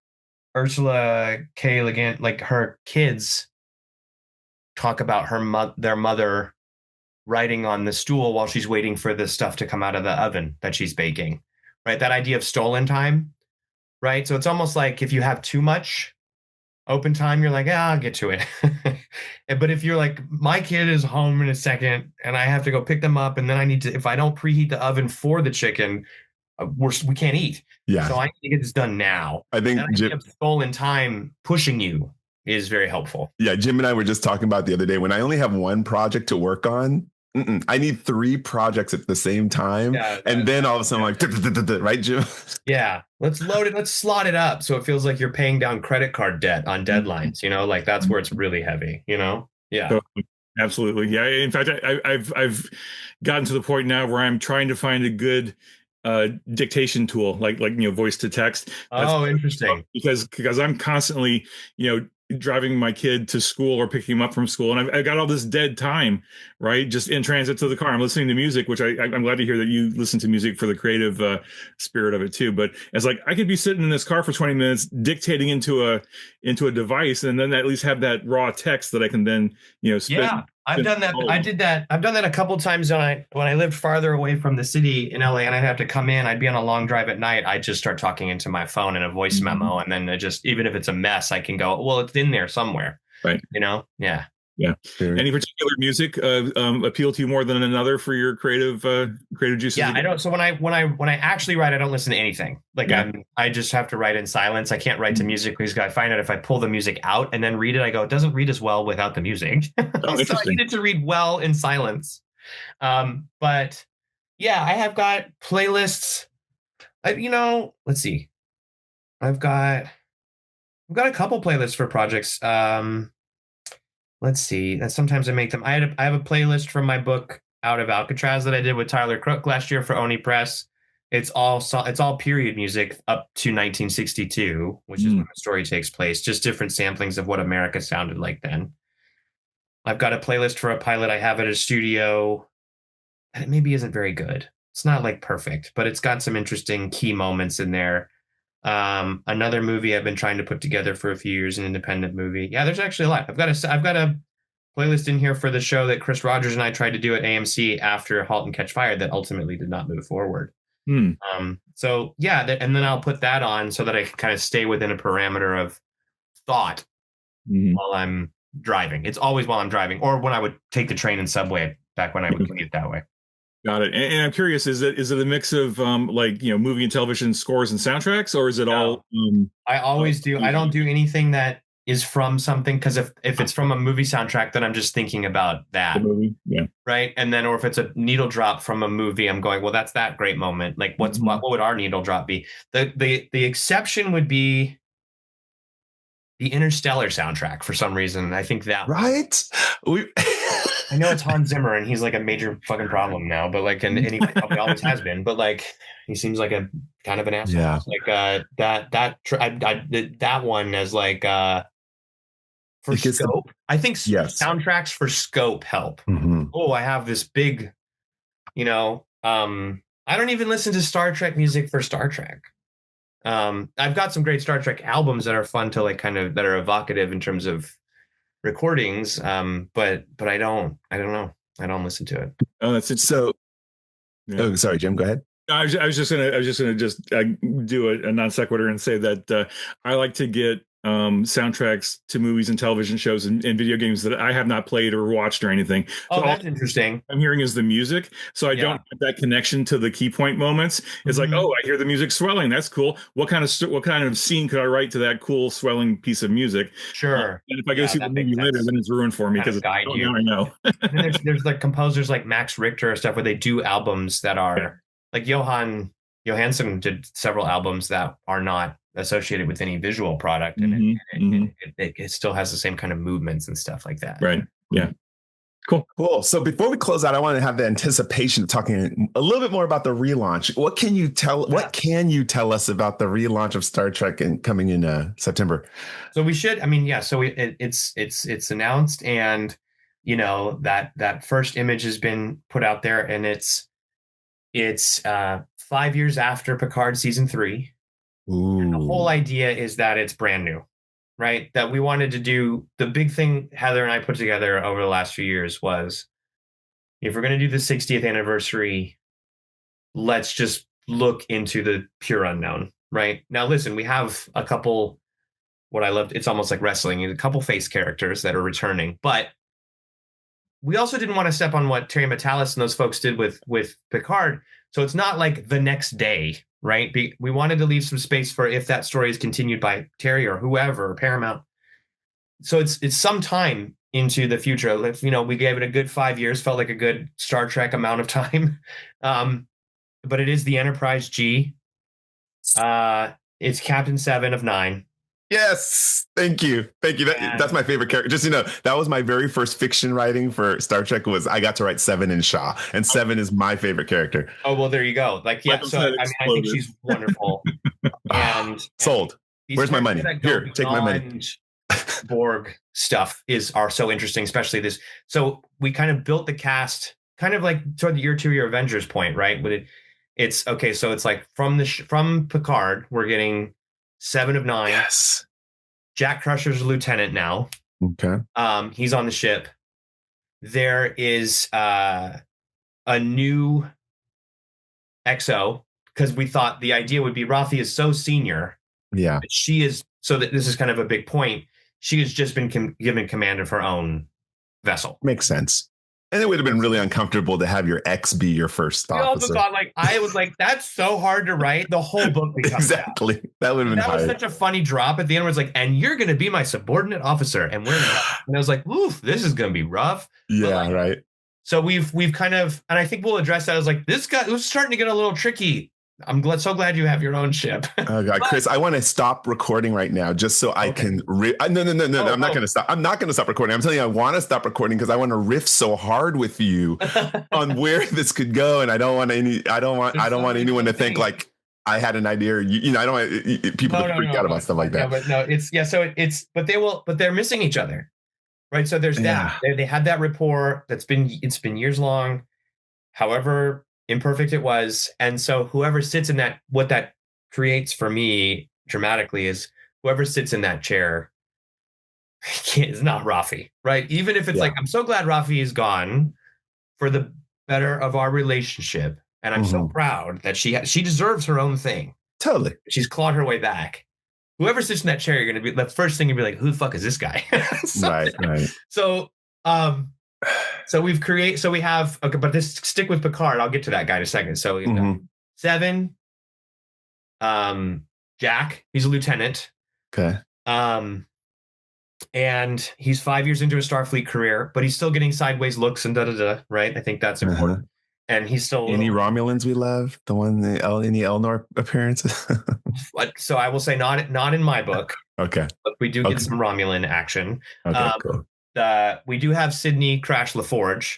Ursula K. Le Guin, like her kids talk about their mother writing on the stool while she's waiting for the stuff to come out of the oven that she's baking, right? That idea of stolen time, right? So it's almost like if you have too much open time, you're like, I'll get to it. But if you're like, my kid is home in a second and I have to go pick them up, and then if I don't preheat the oven for the chicken, we can't eat. Yeah. So I need to get this done now. I think stolen time pushing you is very helpful. Yeah. Jim and I were just talking about the other day, when I only have one project to work on, I need 3 projects at the same time. Yeah, and then all of a sudden I'm like, right, Jim? Yeah. Let's load it. Let's slot it up. So it feels like you're paying down credit card debt on deadlines, like that's where it's really heavy, Yeah. So, absolutely. Yeah. In fact, I've gotten to the point now where I'm trying to find a good dictation tool, like voice to text. That's interesting. Because I'm constantly driving my kid to school or picking him up from school, and I've got all this dead time, right, just in transit to the car. I'm listening to music, which I'm glad to hear that you listen to music for the creative spirit of it too. But it's like I could be sitting in this car for 20 minutes dictating into a device, and then at least have that raw text that I can then spit. Yeah. I've done that. I did that. I've done that a couple of times when I lived farther away from the city in LA, and I'd have to come in. I'd be on a long drive at night. I'd just start talking into my phone in a voice memo, and then even if it's a mess, I can go, well, it's in there somewhere. Right. Yeah. Yeah. Any particular music appeal to you more than another for your creative juices? Yeah, I don't. So when I actually write, I don't listen to anything. Like I just have to write in silence. I can't write to music because I find out if I pull the music out and then read it, I go, it doesn't read as well without the music. So I need it to read well in silence. But yeah, I have got playlists. Let's see. I've got a couple playlists for projects. Let's see. Sometimes I make them. I have a playlist from my book Out of Alcatraz that I did with Tyler Crook last year for Oni Press. It's all period music up to 1962, which is when the story takes place. Just different samplings of what America sounded like then. I've got a playlist for a pilot I have at a studio, and it maybe isn't very good. It's not like perfect, but it's got some interesting key moments in there. Another movie I've been trying to put together for a few years, an independent movie. Yeah, there's actually a lot. I've got a playlist in here for the show that Chris Rogers and I tried to do at AMC after Halt and Catch Fire that ultimately did not move forward. So yeah, and then I'll put that on so that I can kind of stay within a parameter of thought while I'm driving. It's always while I'm driving, or when I would take the train and subway back when I would commute that way. Got it. And I'm curious, is it a mix of movie and television scores and soundtracks, or is it all? I always do. I don't do anything that is from something, because if it's from a movie soundtrack, then I'm just thinking about that. The movie, yeah. Right. And then, or if it's a needle drop from a movie, I'm going, well, that's that great moment. Like, what would our needle drop be? The exception would be the Interstellar soundtrack for some reason. I think that right. I know it's Hans Zimmer and he's like a major fucking problem now, but like, and he probably always has been, but like, he seems like a kind of an asshole. Yeah. Like that one as like for scope. I think soundtracks for scope help. Oh, I have this big, I don't even listen to Star Trek music for Star Trek. I've got some great Star Trek albums that are fun to like kind of that are evocative in terms of recordings, but I don't know. I don't listen to it. Oh, that's it. So, oh, sorry, Jim. Go ahead. I was just gonna do a non sequitur and say that I like to get soundtracks to movies and television shows and video games that I have not played or watched or anything. Oh, So that's interesting. I'm hearing is the music. So I don't have that connection to the key point moments. It's like, oh, I hear the music swelling. That's cool. What kind of scene could I write to that cool swelling piece of music? Sure. And if I go see the movie later, then it's ruined for me because guide you. Now I know. And then there's like composers like Max Richter or stuff where they do albums that are like Johansson did several albums that are not associated with any visual product, and it still has the same kind of movements and stuff like that. Right. Yeah. Cool. So before we close out, I want to have the anticipation of talking a little bit more about the relaunch. What can you tell us about the relaunch of Star Trek and coming in September? So we should. I mean, yeah. So it's announced, and that first image has been put out there, and it's 5 years after Picard season 3. And the whole idea is that it's brand new, right? That we wanted to do the big thing Heather and I put together over the last few years was, if we're going to do the 60th anniversary, let's just look into the pure unknown, right? Now, listen, we have a couple, what I loved, it's almost like wrestling, a couple face characters that are returning, but we also didn't want to step on what Terry Matalas and those folks did with Picard. So it's not like the next day, right? We wanted to leave some space for if that story is continued by Terry or whoever, or Paramount. So it's some time into the future. We gave it a good 5 years, felt like a good Star Trek amount of time. But it is the Enterprise G. It's Captain 7 of 9. Yes. Thank you. That's my favorite character. Just, that was my very first fiction writing for Star Trek I got to write Seven in Shaw, and Seven is my favorite character. Oh, well, there you go. I think she's wonderful. And sold. Where's my money? Here, take my money. Borg stuff are so interesting, especially this. So we kind of built the cast kind of like toward the year 2 year Avengers point, right? But it's okay. So it's like from Picard, we're getting 7 of 9. Yes. Jack Crusher's a lieutenant now. Okay. He's on the ship. There is a new XO, because we thought the idea would be Rafi is so senior. Yeah. She is, so that this is kind of a big point. She has just been given command of her own vessel. Makes sense. And it would have been really uncomfortable to have your ex be your first officer. Also thought, I was like, that's so hard to write. The whole book becomes exactly. That would have been hard. Was such a funny drop at the end where it's like, and you're going to be my subordinate officer. And we're not. And I was like, oof, this is going to be rough. Yeah, right. So we've kind of, and I think we'll address that. I was like, this guy, it was starting to get a little tricky. I'm so glad you have your own ship. Oh God, Chris, I want to stop recording right now just so I can. No, I'm not going to stop. I'm not going to stop recording. I'm telling you, I want to stop recording because I want to riff so hard with you on where this could go, and I don't want anyone to think like I had an idea. I don't want people to freak out about stuff like that. But they're missing each other, right? So there's that. They had that rapport it's been years long. However imperfect it was, and so whoever sits in that, what that creates for me dramatically is whoever sits in that chair is not Rafi, right? Even if it's like, I'm so glad Rafi is gone for the better of our relationship, and I'm so proud that she deserves her own thing. Totally, she's clawed her way back. Whoever sits in that chair, you're going to be the first thing you'll be like, who the fuck is this guy? Right. So we have, okay, but this stick with Picard. I'll get to that guy in a second. So 7, Jack, he's a lieutenant. Okay. And he's 5 years into a Starfleet career, but he's still getting sideways looks and right? I think that's important. And he's still any Romulans we love, any Elnor appearances. So I will say not in my book. Okay. But we do get some Romulan action. Okay, cool. We do have Sydney Crash LaForge.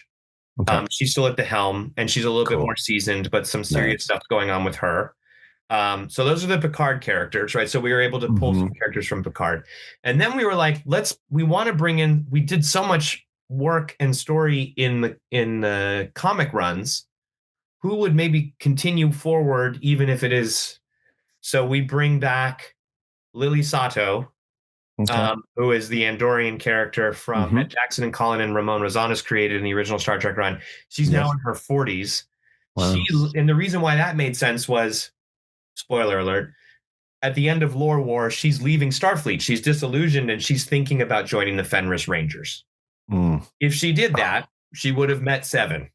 Okay. She's still at the helm, and she's a little bit more seasoned, but some serious stuff going on with her. So those are the Picard characters, right? So we were able to pull some characters from Picard. And then we were like, we want to bring in, we did so much work and story in the comic runs. Who would maybe continue forward, even if it is, so we bring back Lily Sato, who is the Andorian character from Matt Jackson and Colin and Ramon Rosanas created in the original Star Trek run. She's now in her 40s. Wow. And the reason why that made sense was, spoiler alert, at the end of Lore War, she's leaving Starfleet. She's disillusioned and she's thinking about joining the Fenris Rangers. If she did that, she would have met Seven,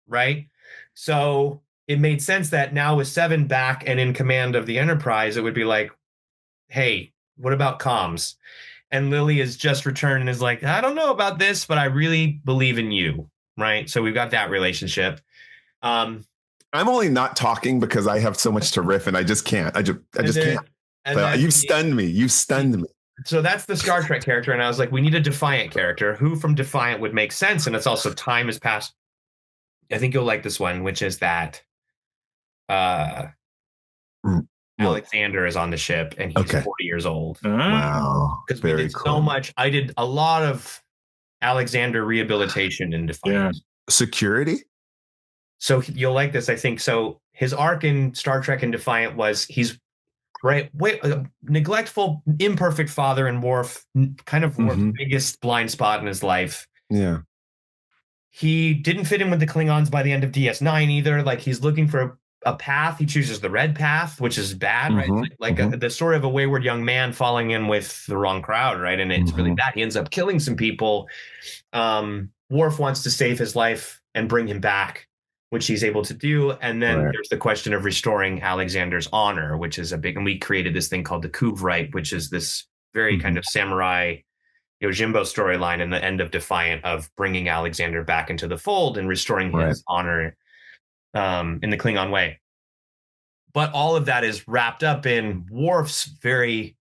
right? So it made sense that now with Seven back and in command of the Enterprise, it would be like, hey, what about comms? And Lily has just returned and is like, I don't know about this, but I really believe in you, right? So we've got that relationship. I'm only not talking because I have so much to riff and I just can't. I just can't. You've stunned me. You've stunned me. So that's the Star Trek character. And I was like, we need a Defiant character. Who from Defiant would make sense? And it's also time has passed. I think you'll like this one, which is that Alexander is on the ship and he's 40 years old. Wow. Because we did so much. I did a lot of Alexander rehabilitation in Defiant. Yeah. Security? So you'll like this, I think. So his arc in Star Trek and Defiant was he's neglectful, imperfect father, and Worf, kind of Worf's biggest blind spot in his life. Yeah. He didn't fit in with the Klingons by the end of DS9 either. Like he's looking for a path. He chooses the red path, which is bad, right? The story of a wayward young man falling in with the wrong crowd, right? And it's really bad. He ends up killing some people. Worf wants to save his life and bring him back, which he's able to do. And then there's the question of restoring Alexander's honor, which is a big, and we created this thing called the Kuvrite, which is this very kind of samurai Yojimbo storyline in the end of Defiant of bringing Alexander back into the fold and restoring his honor in the Klingon way. But all of that is wrapped up in Worf's very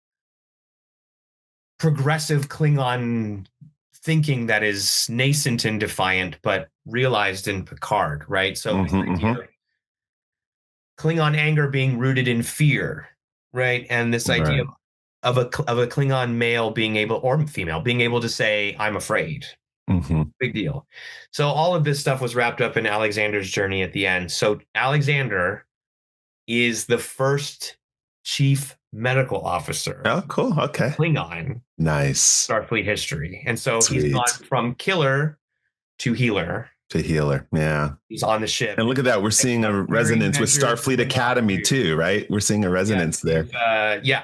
progressive Klingon thinking that is nascent in Defiant, but realized in Picard, right? So Klingon anger being rooted in fear, right? And this idea of a Klingon male being able, or female, being able to say, I'm afraid. Big deal. So all of this stuff was wrapped up in Alexander's journey at the end. So Alexander is the first chief medical officer. Oh, cool. Okay. Klingon. Nice. Starfleet history. And so he's gone from killer to healer. Yeah. He's on the ship. And look at that. We're seeing a resonance with Starfleet Academy too, right? We're seeing a resonance there.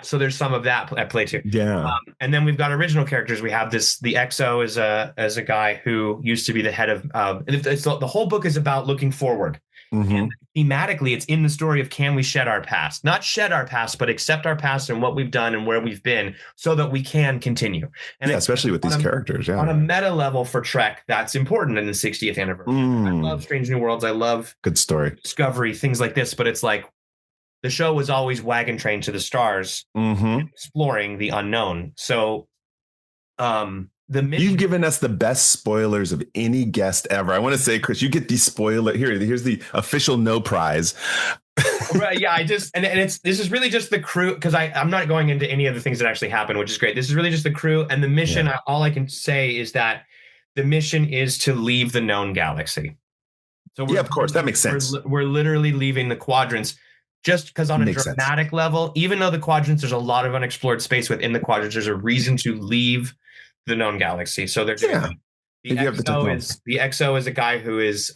So there's some of that at play too. Yeah. And then we've got original characters. We have the XO is a guy who used to be the head of, the whole book is about looking forward. And thematically, it's in the story of can we shed our past? Not shed our past, but accept our past and what we've done and where we've been so that we can continue. And especially with these characters. Yeah. On a meta level for Trek, that's important in the 60th anniversary. I love Strange New Worlds. I love good story, Discovery, things like this. But it's like the show was always wagon train to the stars, exploring the unknown. So you've given us the best spoilers of any guest ever. I want to say, Chris, you get the spoiler. Here's the official no prize. Right, yeah, this is really just the crew, because I'm not going into any of the things that actually happen, which is great. This is really just the crew and the mission. All I can say is that the mission is to leave the known galaxy. So of course, that makes sense. We're literally leaving the quadrants. Just because on a dramatic level, even though the quadrants, there's a lot of unexplored space within the quadrants, there's a reason to leave the known galaxy. So there's the XO is a guy who is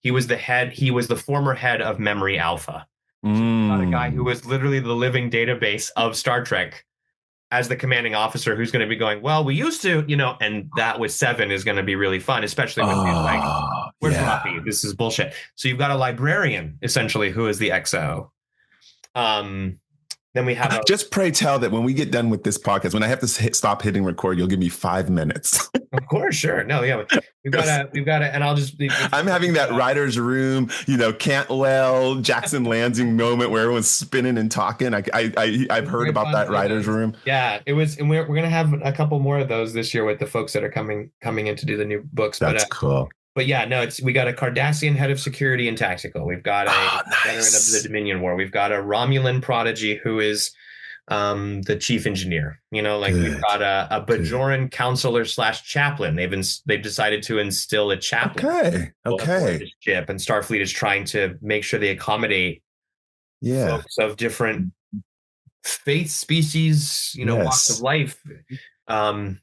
he was the former head of Memory Alpha. Not a guy who was literally the living database of Star Trek as the commanding officer, who's going to be going, well, we used to, and that with Seven is going to be really fun, especially when he's like, where's Rocky? This is bullshit. So you've got a librarian essentially who is the XO. Then we have just pray tell that when we get done with this podcast, when I have to stop hitting record, you'll give me 5 minutes. Of course, sure. No, yeah, we've got to, and I'll just. I'm having that writer's room, Cantwell, Jackson Lansing moment where everyone's spinning and talking. I've heard about that writer's room. Yeah, it was, and we're gonna have a couple more of those this year with the folks that are coming in to do the new books. That's cool. But yeah, no, we got a Cardassian head of security and tactical. We've got a veteran of the Dominion War. We've got a Romulan prodigy who is the chief engineer. We've got a Bajoran counselor / chaplain. They've decided to instill a chaplain. Okay. This ship, and Starfleet is trying to make sure they accommodate folks of different faith, species, walks of life. Oh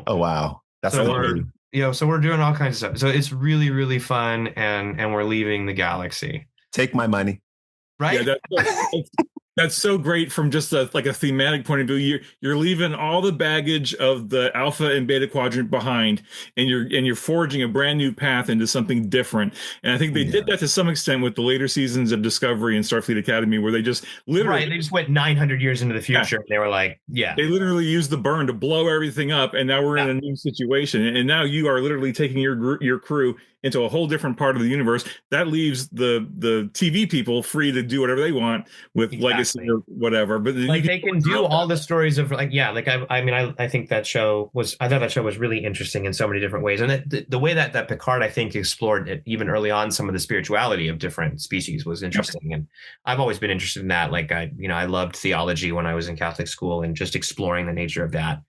wow, that's so so we're doing all kinds of stuff. So it's really, really fun, and we're leaving the galaxy. Take my money. Right? Yeah, That's so great from just like a thematic point of view. You're leaving all the baggage of the Alpha and Beta Quadrant behind, and you're forging a brand new path into something different. And I think they did that to some extent with the later seasons of Discovery and Starfleet Academy, where they just literally They just went 900 years into the future. And they were like, they literally used the burn to blow everything up, and now we're in a new situation. And now you are literally taking your crew into a whole different part of the universe. That leaves the TV people free to do whatever they want with Legacy or whatever. But like they can do all the stories of I think that show was really interesting in so many different ways. And the way that Picard, I think, explored it even early on, some of the spirituality of different species was interesting. And I've always been interested in that. Like I loved theology when I was in Catholic school and just exploring the nature of that.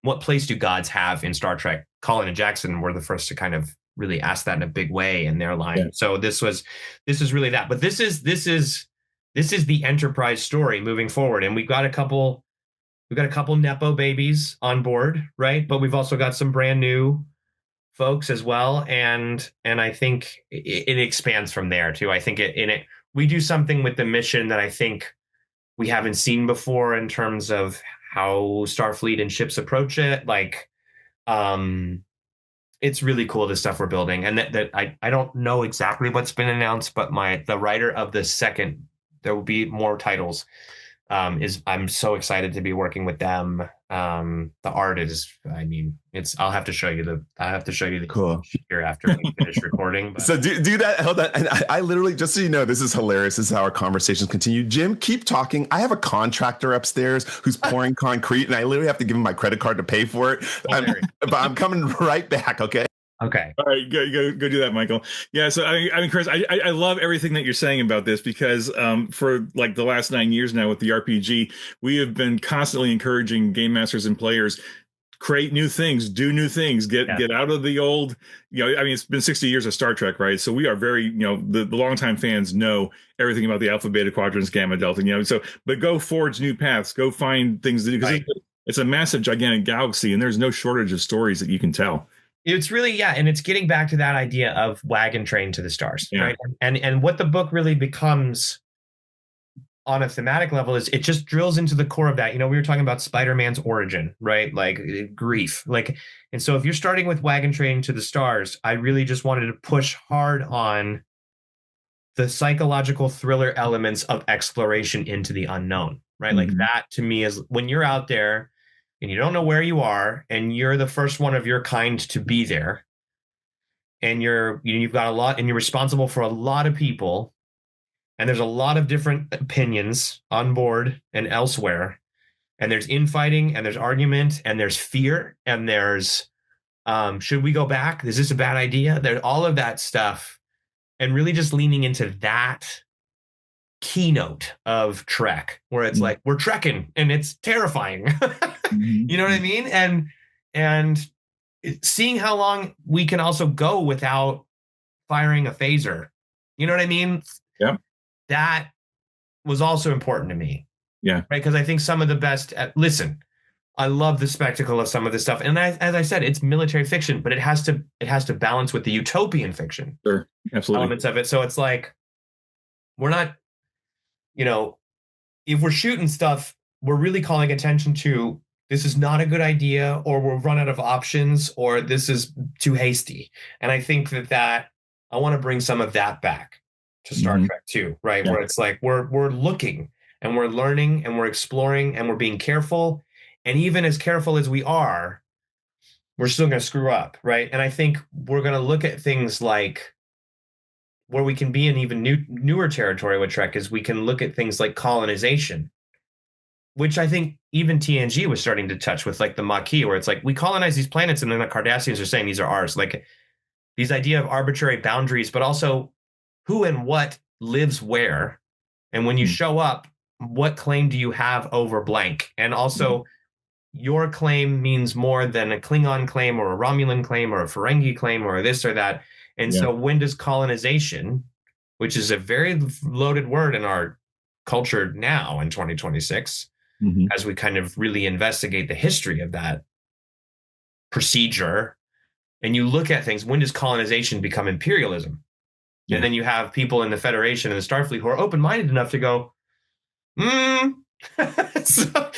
What place do gods have in Star Trek? Colin and Jackson were the first to kind of really ask that in a big way in their line. So this is really that. But this is the Enterprise story moving forward, and we've got a couple Nepo babies on board, right? But we've also got some brand new folks as well, and I think it expands from there too. I think we do something with the mission that I think we haven't seen before in terms of how Starfleet and ships approach it. Like, it's really cool, the stuff we're building, and that I don't know exactly what's been announced, but the writer of the second, there will be more titles. I'm so excited to be working with them. The art is, I'll have to show you the cool here after we finish recording. But. So do that. Hold on. And I literally, just so you know, this is hilarious. This is how our conversations continue. Jim, keep talking. I have a contractor upstairs who's pouring concrete, and I literally have to give him my credit card to pay for it. But I'm coming right back. Okay. Okay. All right, go do that, Michael. Yeah. So Chris, I love everything that you're saying about this, because for like the last 9 years now with the RPG, we have been constantly encouraging game masters and players, create new things, do new things, get out of the old. It's been 60 years of Star Trek, right? So we are very, the longtime fans know everything about the Alpha, Beta Quadrants, Gamma, Delta. But go forge new paths, go find things to do, because it's a massive, gigantic galaxy, and there's no shortage of stories that you can tell. It's really, and it's getting back to that idea of wagon train to the stars, right? And what the book really becomes on a thematic level is it just drills into the core of that. We were talking about Spider-Man's origin, right? Like grief, and so if you're starting with wagon train to the stars, I really just wanted to push hard on the psychological thriller elements of exploration into the unknown, right? Mm-hmm. Like that to me is when you're out there and you don't know where you are, and you're the first one of your kind to be there, and you've got a lot, and you're responsible for a lot of people, and there's a lot of different opinions on board and elsewhere, and there's infighting, and there's argument, and there's fear, and there's should we go back? Is this a bad idea? There's all of that stuff, and really just leaning into that keynote of Trek, where it's like we're trekking and it's terrifying. You know what I mean? And seeing how long we can also go without firing a phaser. You know what I mean? Yeah. That was also important to me. Yeah. Right. Because I think some of the best. Listen, I love the spectacle of some of this stuff, and as I said, it's military fiction, but it has to balance with the utopian fiction. Sure. Absolutely. Elements of it. So it's like we're not. If we're shooting stuff, we're really calling attention to this is not a good idea, or we'll run out of options, or this is too hasty. And I think that I want to bring some of that back to Star Trek too, right? Yeah. Where it's like we're looking and we're learning and we're exploring and we're being careful. And even as careful as we are, we're still going to screw up, right? And I think we're going to look at things like where we can be in even newer territory with Trek is we can look at things like colonization, which I think even TNG was starting to touch with, like the Maquis, where it's like we colonize these planets and then the Cardassians are saying these are ours. Like these idea of arbitrary boundaries, but also who and what lives where. And when you show up, what claim do you have over blank? And also your claim means more than a Klingon claim or a Romulan claim or a Ferengi claim or this or that. And so when does colonization, which is a very loaded word in our culture now in 2026, as we kind of really investigate the history of that procedure, and you look at things, when does colonization become imperialism? And then you have people in the Federation and the Starfleet who are open-minded enough to go, Mm. So,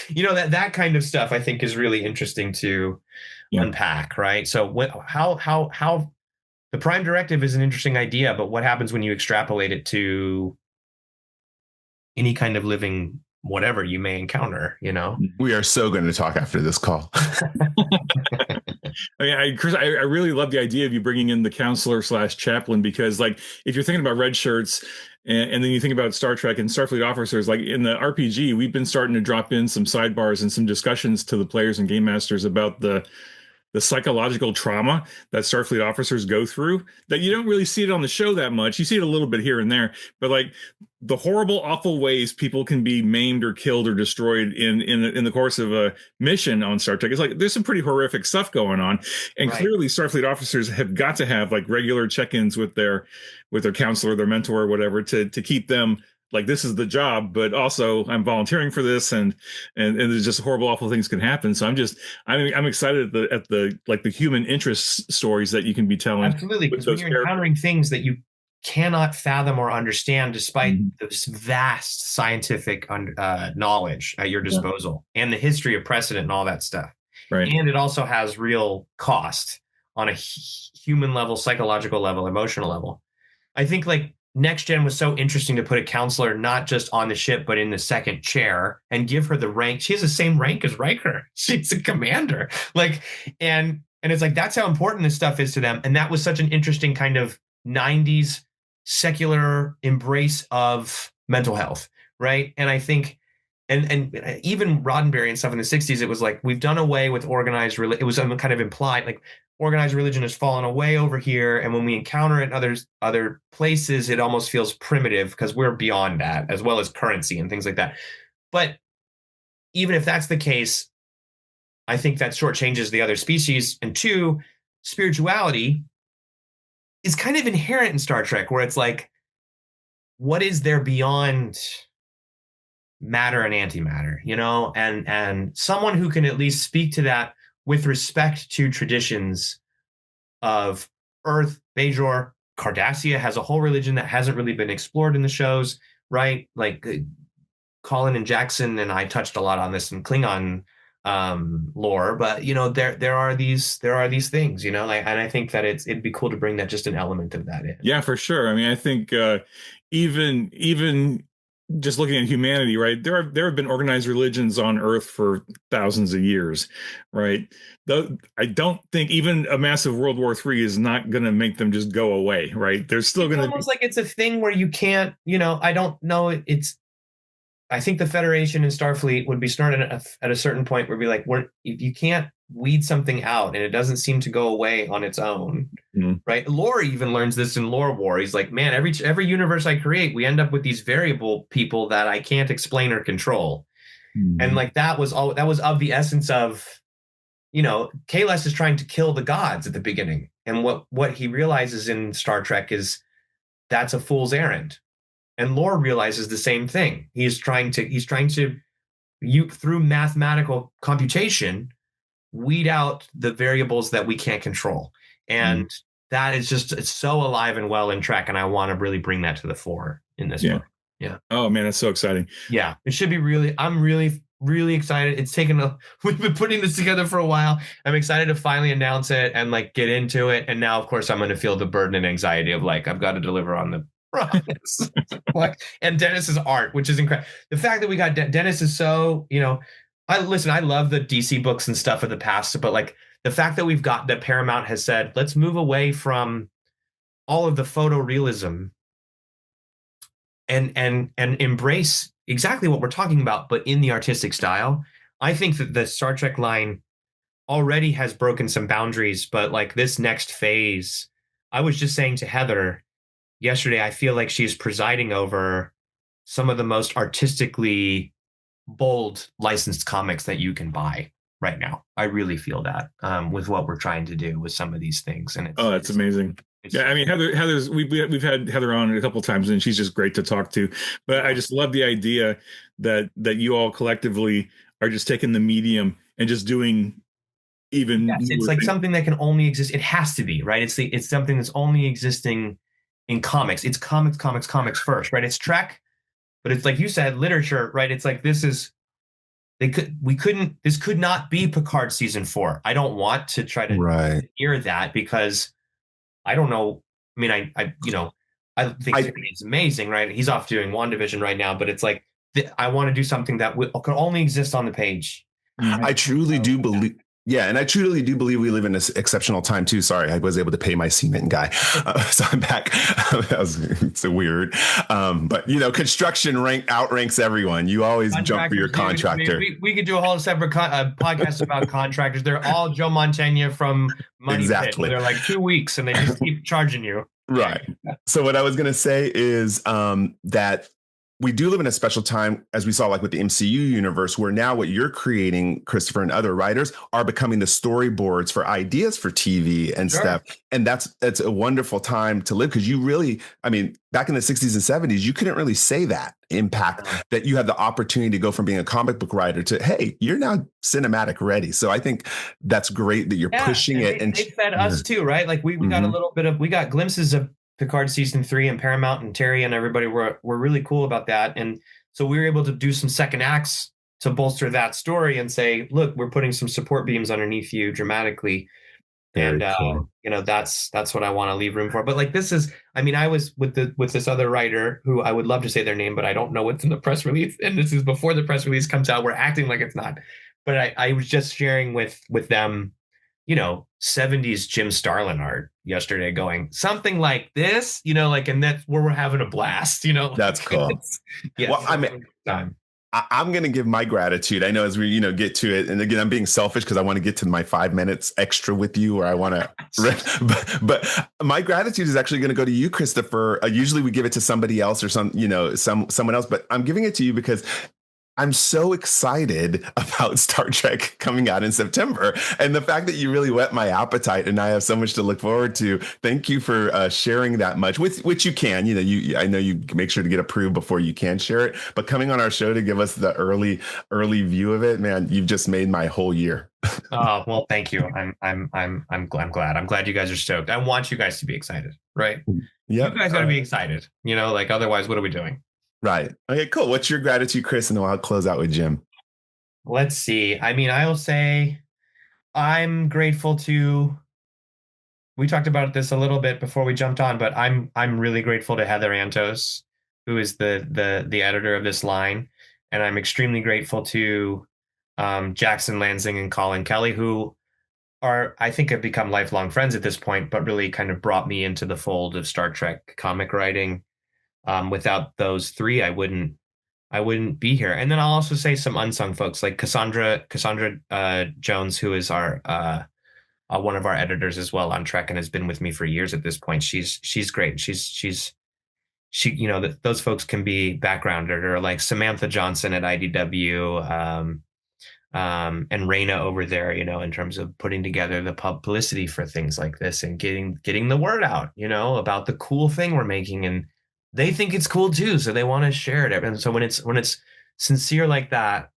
that kind of stuff I think is really interesting to unpack, right? So how the prime directive is an interesting idea, but what happens when you extrapolate it to any kind of living whatever you may encounter, We are so going to talk after this call. I mean, Chris, I really love the idea of you bringing in the counselor / chaplain, because like if you're thinking about red shirts and then you think about Star Trek and Starfleet officers, like in the RPG, we've been starting to drop in some sidebars and some discussions to the players and game masters about the psychological trauma that Starfleet officers go through, that you don't really see it on the show that much. You see it a little bit here and there, but like the horrible, awful ways people can be maimed or killed or destroyed in the course of a mission on Star Trek. It's like there's some pretty horrific stuff going on, and clearly Starfleet officers have got to have like regular check-ins with their counselor, their mentor, or whatever, to keep them like, this is the job, but also I'm volunteering for this, and there's just horrible, awful things can happen. So I'm excited at the human interest stories that you can be telling. Absolutely, because when you're encountering things that you cannot fathom or understand, despite this vast scientific knowledge at your disposal and the history of precedent and all that stuff, and it also has real cost on a human level, psychological level, emotional level. I think like Next Gen was so interesting to put a counselor not just on the ship, but in the second chair and give her the rank. She has the same rank as Riker. She's a commander. And it's like, that's how important this stuff is to them. And that was such an interesting kind of 90s secular embrace of mental health, right? And I think, and even Roddenberry and stuff in the 60s, it was like, we've done away with organized religion. It was kind of implied, like, organized religion has fallen away over here, and when we encounter it in other places, it almost feels primitive because we're beyond that, as well as currency and things like that. But even if that's the case, I think that shortchanges the other species. And two, spirituality is kind of inherent in Star Trek, where it's like, what is there beyond matter and antimatter, and someone who can at least speak to that with respect to traditions of Earth, Bajor, Cardassia has a whole religion that hasn't really been explored in the shows, right? Like Colin and Jackson and I touched a lot on this in Klingon lore, but there are these things, and I think that it'd be cool to bring that, just an element of that in. Yeah, for sure. I mean, I think even just looking at humanity, right? There have been organized religions on Earth for thousands of years, right? Though I don't think even a massive World War III is not going to make them just go away, right? There's still going to almost like it's a thing where you can't, I don't know. I think the Federation and Starfleet would be starting at a certain point where it'd be like, you can't weed something out and it doesn't seem to go away on its own, right? Lore even learns this in Lore War. He's like, man, every universe I create, we end up with these variable people that I can't explain or control. And like that was of the essence of, Kahless is trying to kill the gods at the beginning. And what he realizes in Star Trek is that's a fool's errand. And Lore realizes the same thing. He's trying to through mathematical computation, weed out the variables that we can't control. And that is it's so alive and well in Trek. And I want to really bring that to the fore in this book. Yeah. Oh man, that's so exciting. Yeah. It should be I'm really, really excited. We've been putting this together for a while. I'm excited to finally announce it and like get into it. And now, of course, I'm going to feel the burden and anxiety of like, I've got to deliver on the promise. And Dennis's art, which is incredible. The fact that we got Dennis is so, I love the DC books and stuff of the past, but like the fact that that Paramount has said, let's move away from all of the photorealism and embrace exactly what we're talking about, but in the artistic style. I think that the Star Trek line already has broken some boundaries, but like this next phase, I was just saying to Heather yesterday, I feel like she's presiding over some of the most artistically bold licensed comics that you can buy right now. I really feel that with what we're trying to do with some of these things. And that's amazing. Yeah, I mean, Heather's we've had Heather on a couple of times, and she's just great to talk to. But I just love the idea that you all collectively are just taking the medium and just doing even. Yes, it's like something that can only exist. It has to be, right. It's something that's only existing in comics. It's comics first, right? It's Trek, But it's like you said, literature, right? It's like this could not be Picard season 4. I don't want to try to Right. hear that because I don't know. I mean, I think it's amazing, right? He's off doing WandaVision right now, but it's like I want to do something that could only exist on the page. I truly do believe. Yeah, and I truly do believe we live in this exceptional time too. Sorry, I was able to pay my cement guy, so I'm back. That was so weird, but construction outranks everyone. You always jump for your contractor. We could do a whole separate podcast about contractors. They're all Joe Mantegna from Money Exactly. Pit. They're like 2 weeks, and they just keep charging you. Right. So what I was going to say is that we do live in a special time, as we saw, like with the MCU universe, where now what you're creating, Christoper, and other writers are becoming the storyboards for ideas for TV and stuff. And that's a wonderful time to live, because you really, I mean, back in the 60s and 70s, you couldn't really say that impact, that you had the opportunity to go from being a comic book writer to, hey, you're now cinematic ready. So I think that's great that you're pushing it. And they fed us too, right? Like we got a little bit of, we got glimpses of Picard season 3, and Paramount and Terry and everybody were really cool about that. And so we were able to do some second acts to bolster that story and say, look, we're putting some support beams underneath you dramatically. Very cool. That's what I want to leave room for. But like, this is, I mean, I was with this other writer who I would love to say their name, but I don't know what's in the press release. And this is before the press release comes out. We're acting like it's not. But I was just sharing with them, 70s Jim Starlin art yesterday, going something like this, and that's where we're having a blast, That's cool. Well, I mean, I'm going to give my gratitude. I know as we, get to it. And again, I'm being selfish because I want to get to my 5 minutes extra with you, or I want to, but my gratitude is actually going to go to you, Christoper. Usually we give it to somebody else or someone else, but I'm giving it to you because I'm so excited about Star Trek coming out in September, and the fact that you really whet my appetite, and I have so much to look forward to. Thank you for sharing that much, with which you can. I know you make sure to get approved before you can share it, but coming on our show to give us the early view of it, man, you've just made my whole year. Oh, well, thank you. I'm glad. I'm glad you guys are stoked. I want you guys to be excited, right? Yeah, you guys got to be excited. Like otherwise, what are we doing? Right. Okay, cool. What's your gratitude, Chris? And then I'll close out with Jim. Let's see. I mean, I will say I'm grateful to, we talked about this a little bit before we jumped on, but I'm really grateful to Heather Antos, who is the editor of this line. And I'm extremely grateful to Jackson Lansing and Colin Kelly, who I think have become lifelong friends at this point, but really kind of brought me into the fold of Star Trek comic writing. Without those three, I wouldn't be here. And then I'll also say some unsung folks like Cassandra Jones, who is our one of our editors as well on Trek and has been with me for years at this point. She's great. Those folks can be background editor, like Samantha Johnson at IDW, and Raina over there, in terms of putting together the publicity for things like this and getting the word out, about the cool thing we're making. And they think it's cool too, so they want to share it. And so when it's sincere like that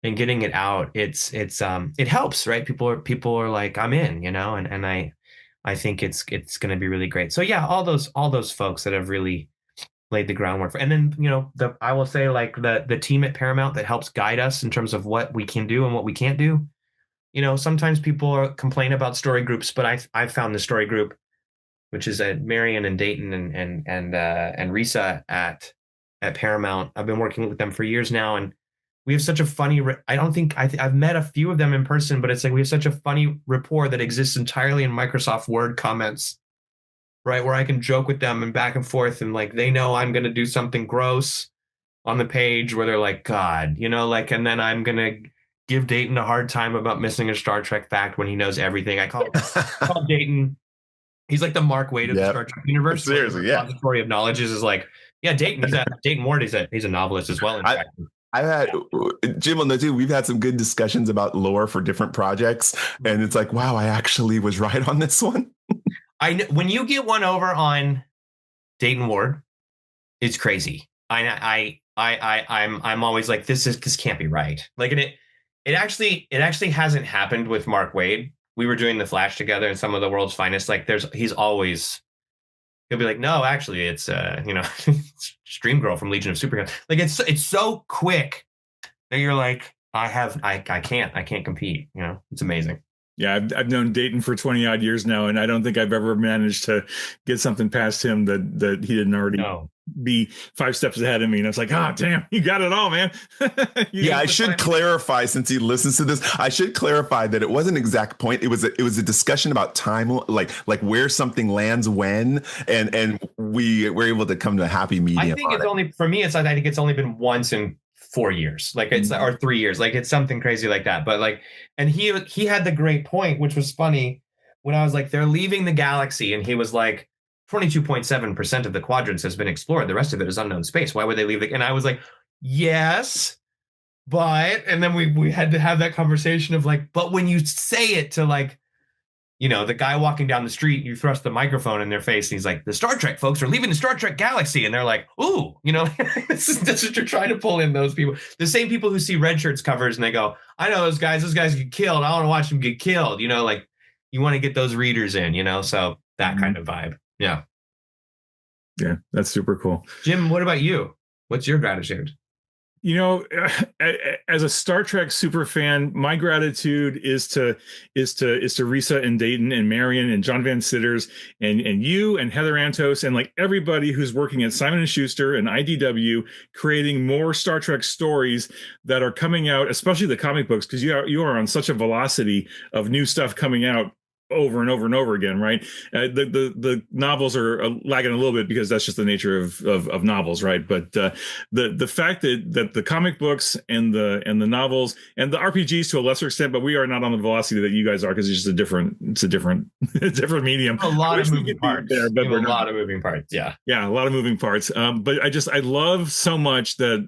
and getting it out, it helps, right? People are like, I'm in, and I think it's going to be really great. So yeah, all those folks that have really laid the groundwork for, and then I will say, like, the team at Paramount that helps guide us in terms of what we can do and what we can't do. Sometimes people complain about story groups, but I found the story group, which is at Marion and Dayton and Risa at Paramount. I've been working with them for years now, and we have such a funny. I've met a few of them in person, but it's like we have such a funny rapport that exists entirely in Microsoft Word comments, right? Where I can joke with them and back and forth, and like they know I'm going to do something gross on the page where they're like, God, and then I'm going to give Dayton a hard time about missing a Star Trek fact when he knows everything. I call Dayton. He's like the Mark Waid of the Star Trek universe. Seriously, yeah. The story of knowledge is like, yeah, Dayton. Dayton Ward. He's a novelist as well. I've had Jim on the too. We've had some good discussions about lore for different projects, and it's like, wow, I actually was right on this one. I know when you get one over on Dayton Ward, it's crazy. I'm always like, this can't be right. Like, and it actually hasn't happened with Mark Waid. We were doing The Flash together and some of the world's finest. Like he's always he'll be like, no, actually, it's Stream Girl from Legion of Superheroes. Like it's so quick that you're like, I can't compete. It's amazing. Yeah, I've known Dayton for 20 odd years now, and I don't think I've ever managed to get something past him that he didn't already be 5 steps ahead of me. And it's like, damn, you got it all, man. Yeah, I should clarify, since he listens to this, I should clarify that it wasn't an exact point. It was a discussion about time, like where something lands when, and we were able to come to a happy medium. I think it's only, for me, I think it's only been once in 4 years, like it's or 3 years, like it's something crazy like that. But like, and he had the great point, which was funny, when I was like, they're leaving the galaxy, and he was like, 22.7% of the quadrants has been explored, the rest of it is unknown space, why would they leave and I was like, yes, but, and then we had to have that conversation of like, but when you say it to like, the guy walking down the street, you thrust the microphone in their face, and he's like, the Star Trek folks are leaving the Star Trek galaxy. And they're like, ooh, this is what you're trying to pull in, those people. The same people who see Red Shirts covers and they go, I know those guys get killed. I want to watch them get killed. Like you want to get those readers in, so that kind of vibe. Yeah. Yeah, that's super cool. Jim, what about you? What's your gratitude? As a Star Trek super fan, my gratitude is to Risa and Dayton and Marion and John Van Sitters and you and Heather Antos and like everybody who's working at Simon & Schuster and IDW, creating more Star Trek stories that are coming out, especially the comic books, because you are on such a velocity of new stuff coming out over and over and over again, right? The novels are lagging a little bit because that's just the nature of novels, right? But the fact that the comic books and the novels and the RPGs to a lesser extent, but we are not on the velocity that you guys are, because it's just a different medium. A lot of moving parts. A lot of moving parts. Yeah, a lot of moving parts. But I love so much that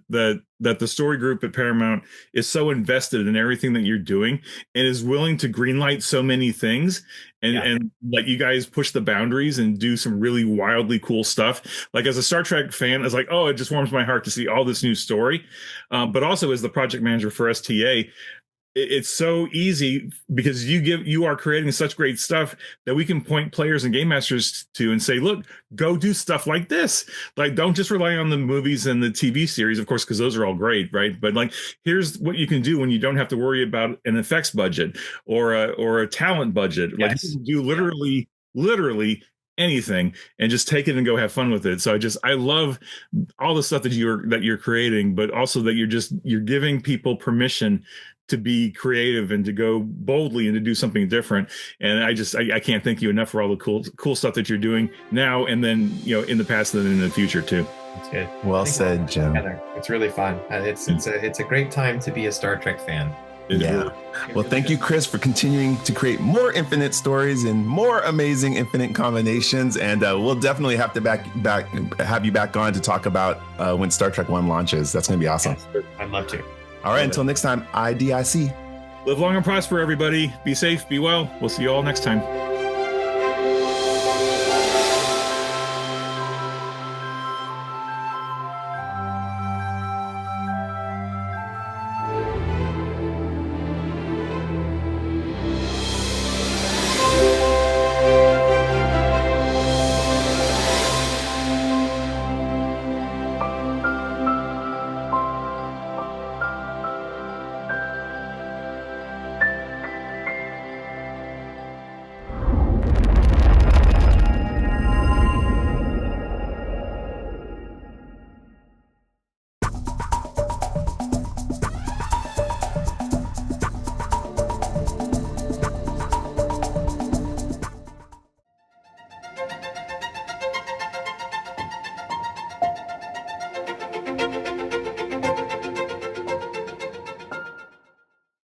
the story group at Paramount is so invested in everything that you're doing and is willing to greenlight so many things and let you guys push the boundaries and do some really wildly cool stuff. Like as a Star Trek fan, it's like, it just warms my heart to see all this new story. But also as the project manager for STA, it's so easy because you are creating such great stuff that we can point players and game masters to and say, look, go do stuff like this. Like, don't just rely on the movies and the TV series, of course, because those are all great, right? But like, here's what you can do when you don't have to worry about an effects budget or a talent budget. Yes. Like, you can do literally anything and just take it and go have fun with it. So I love all the stuff that you're creating, but also that you're giving people permission to be creative and to go boldly and to do something different. And I can't thank you enough for all the cool stuff that you're doing now and then, in the past and then in the future too. That's good. Well said, Jim. It's really fun. It's a great time to be a Star Trek fan. Yeah. Well, thank you, Chris, for continuing to create more infinite stories and more amazing infinite combinations. And we'll definitely have to have you back on to talk about when Star Trek 1 launches. That's going to be awesome. Yes, I'd love to. All right. Until next time, IDIC. Live long and prosper, everybody. Be safe. Be well. We'll see you all next time.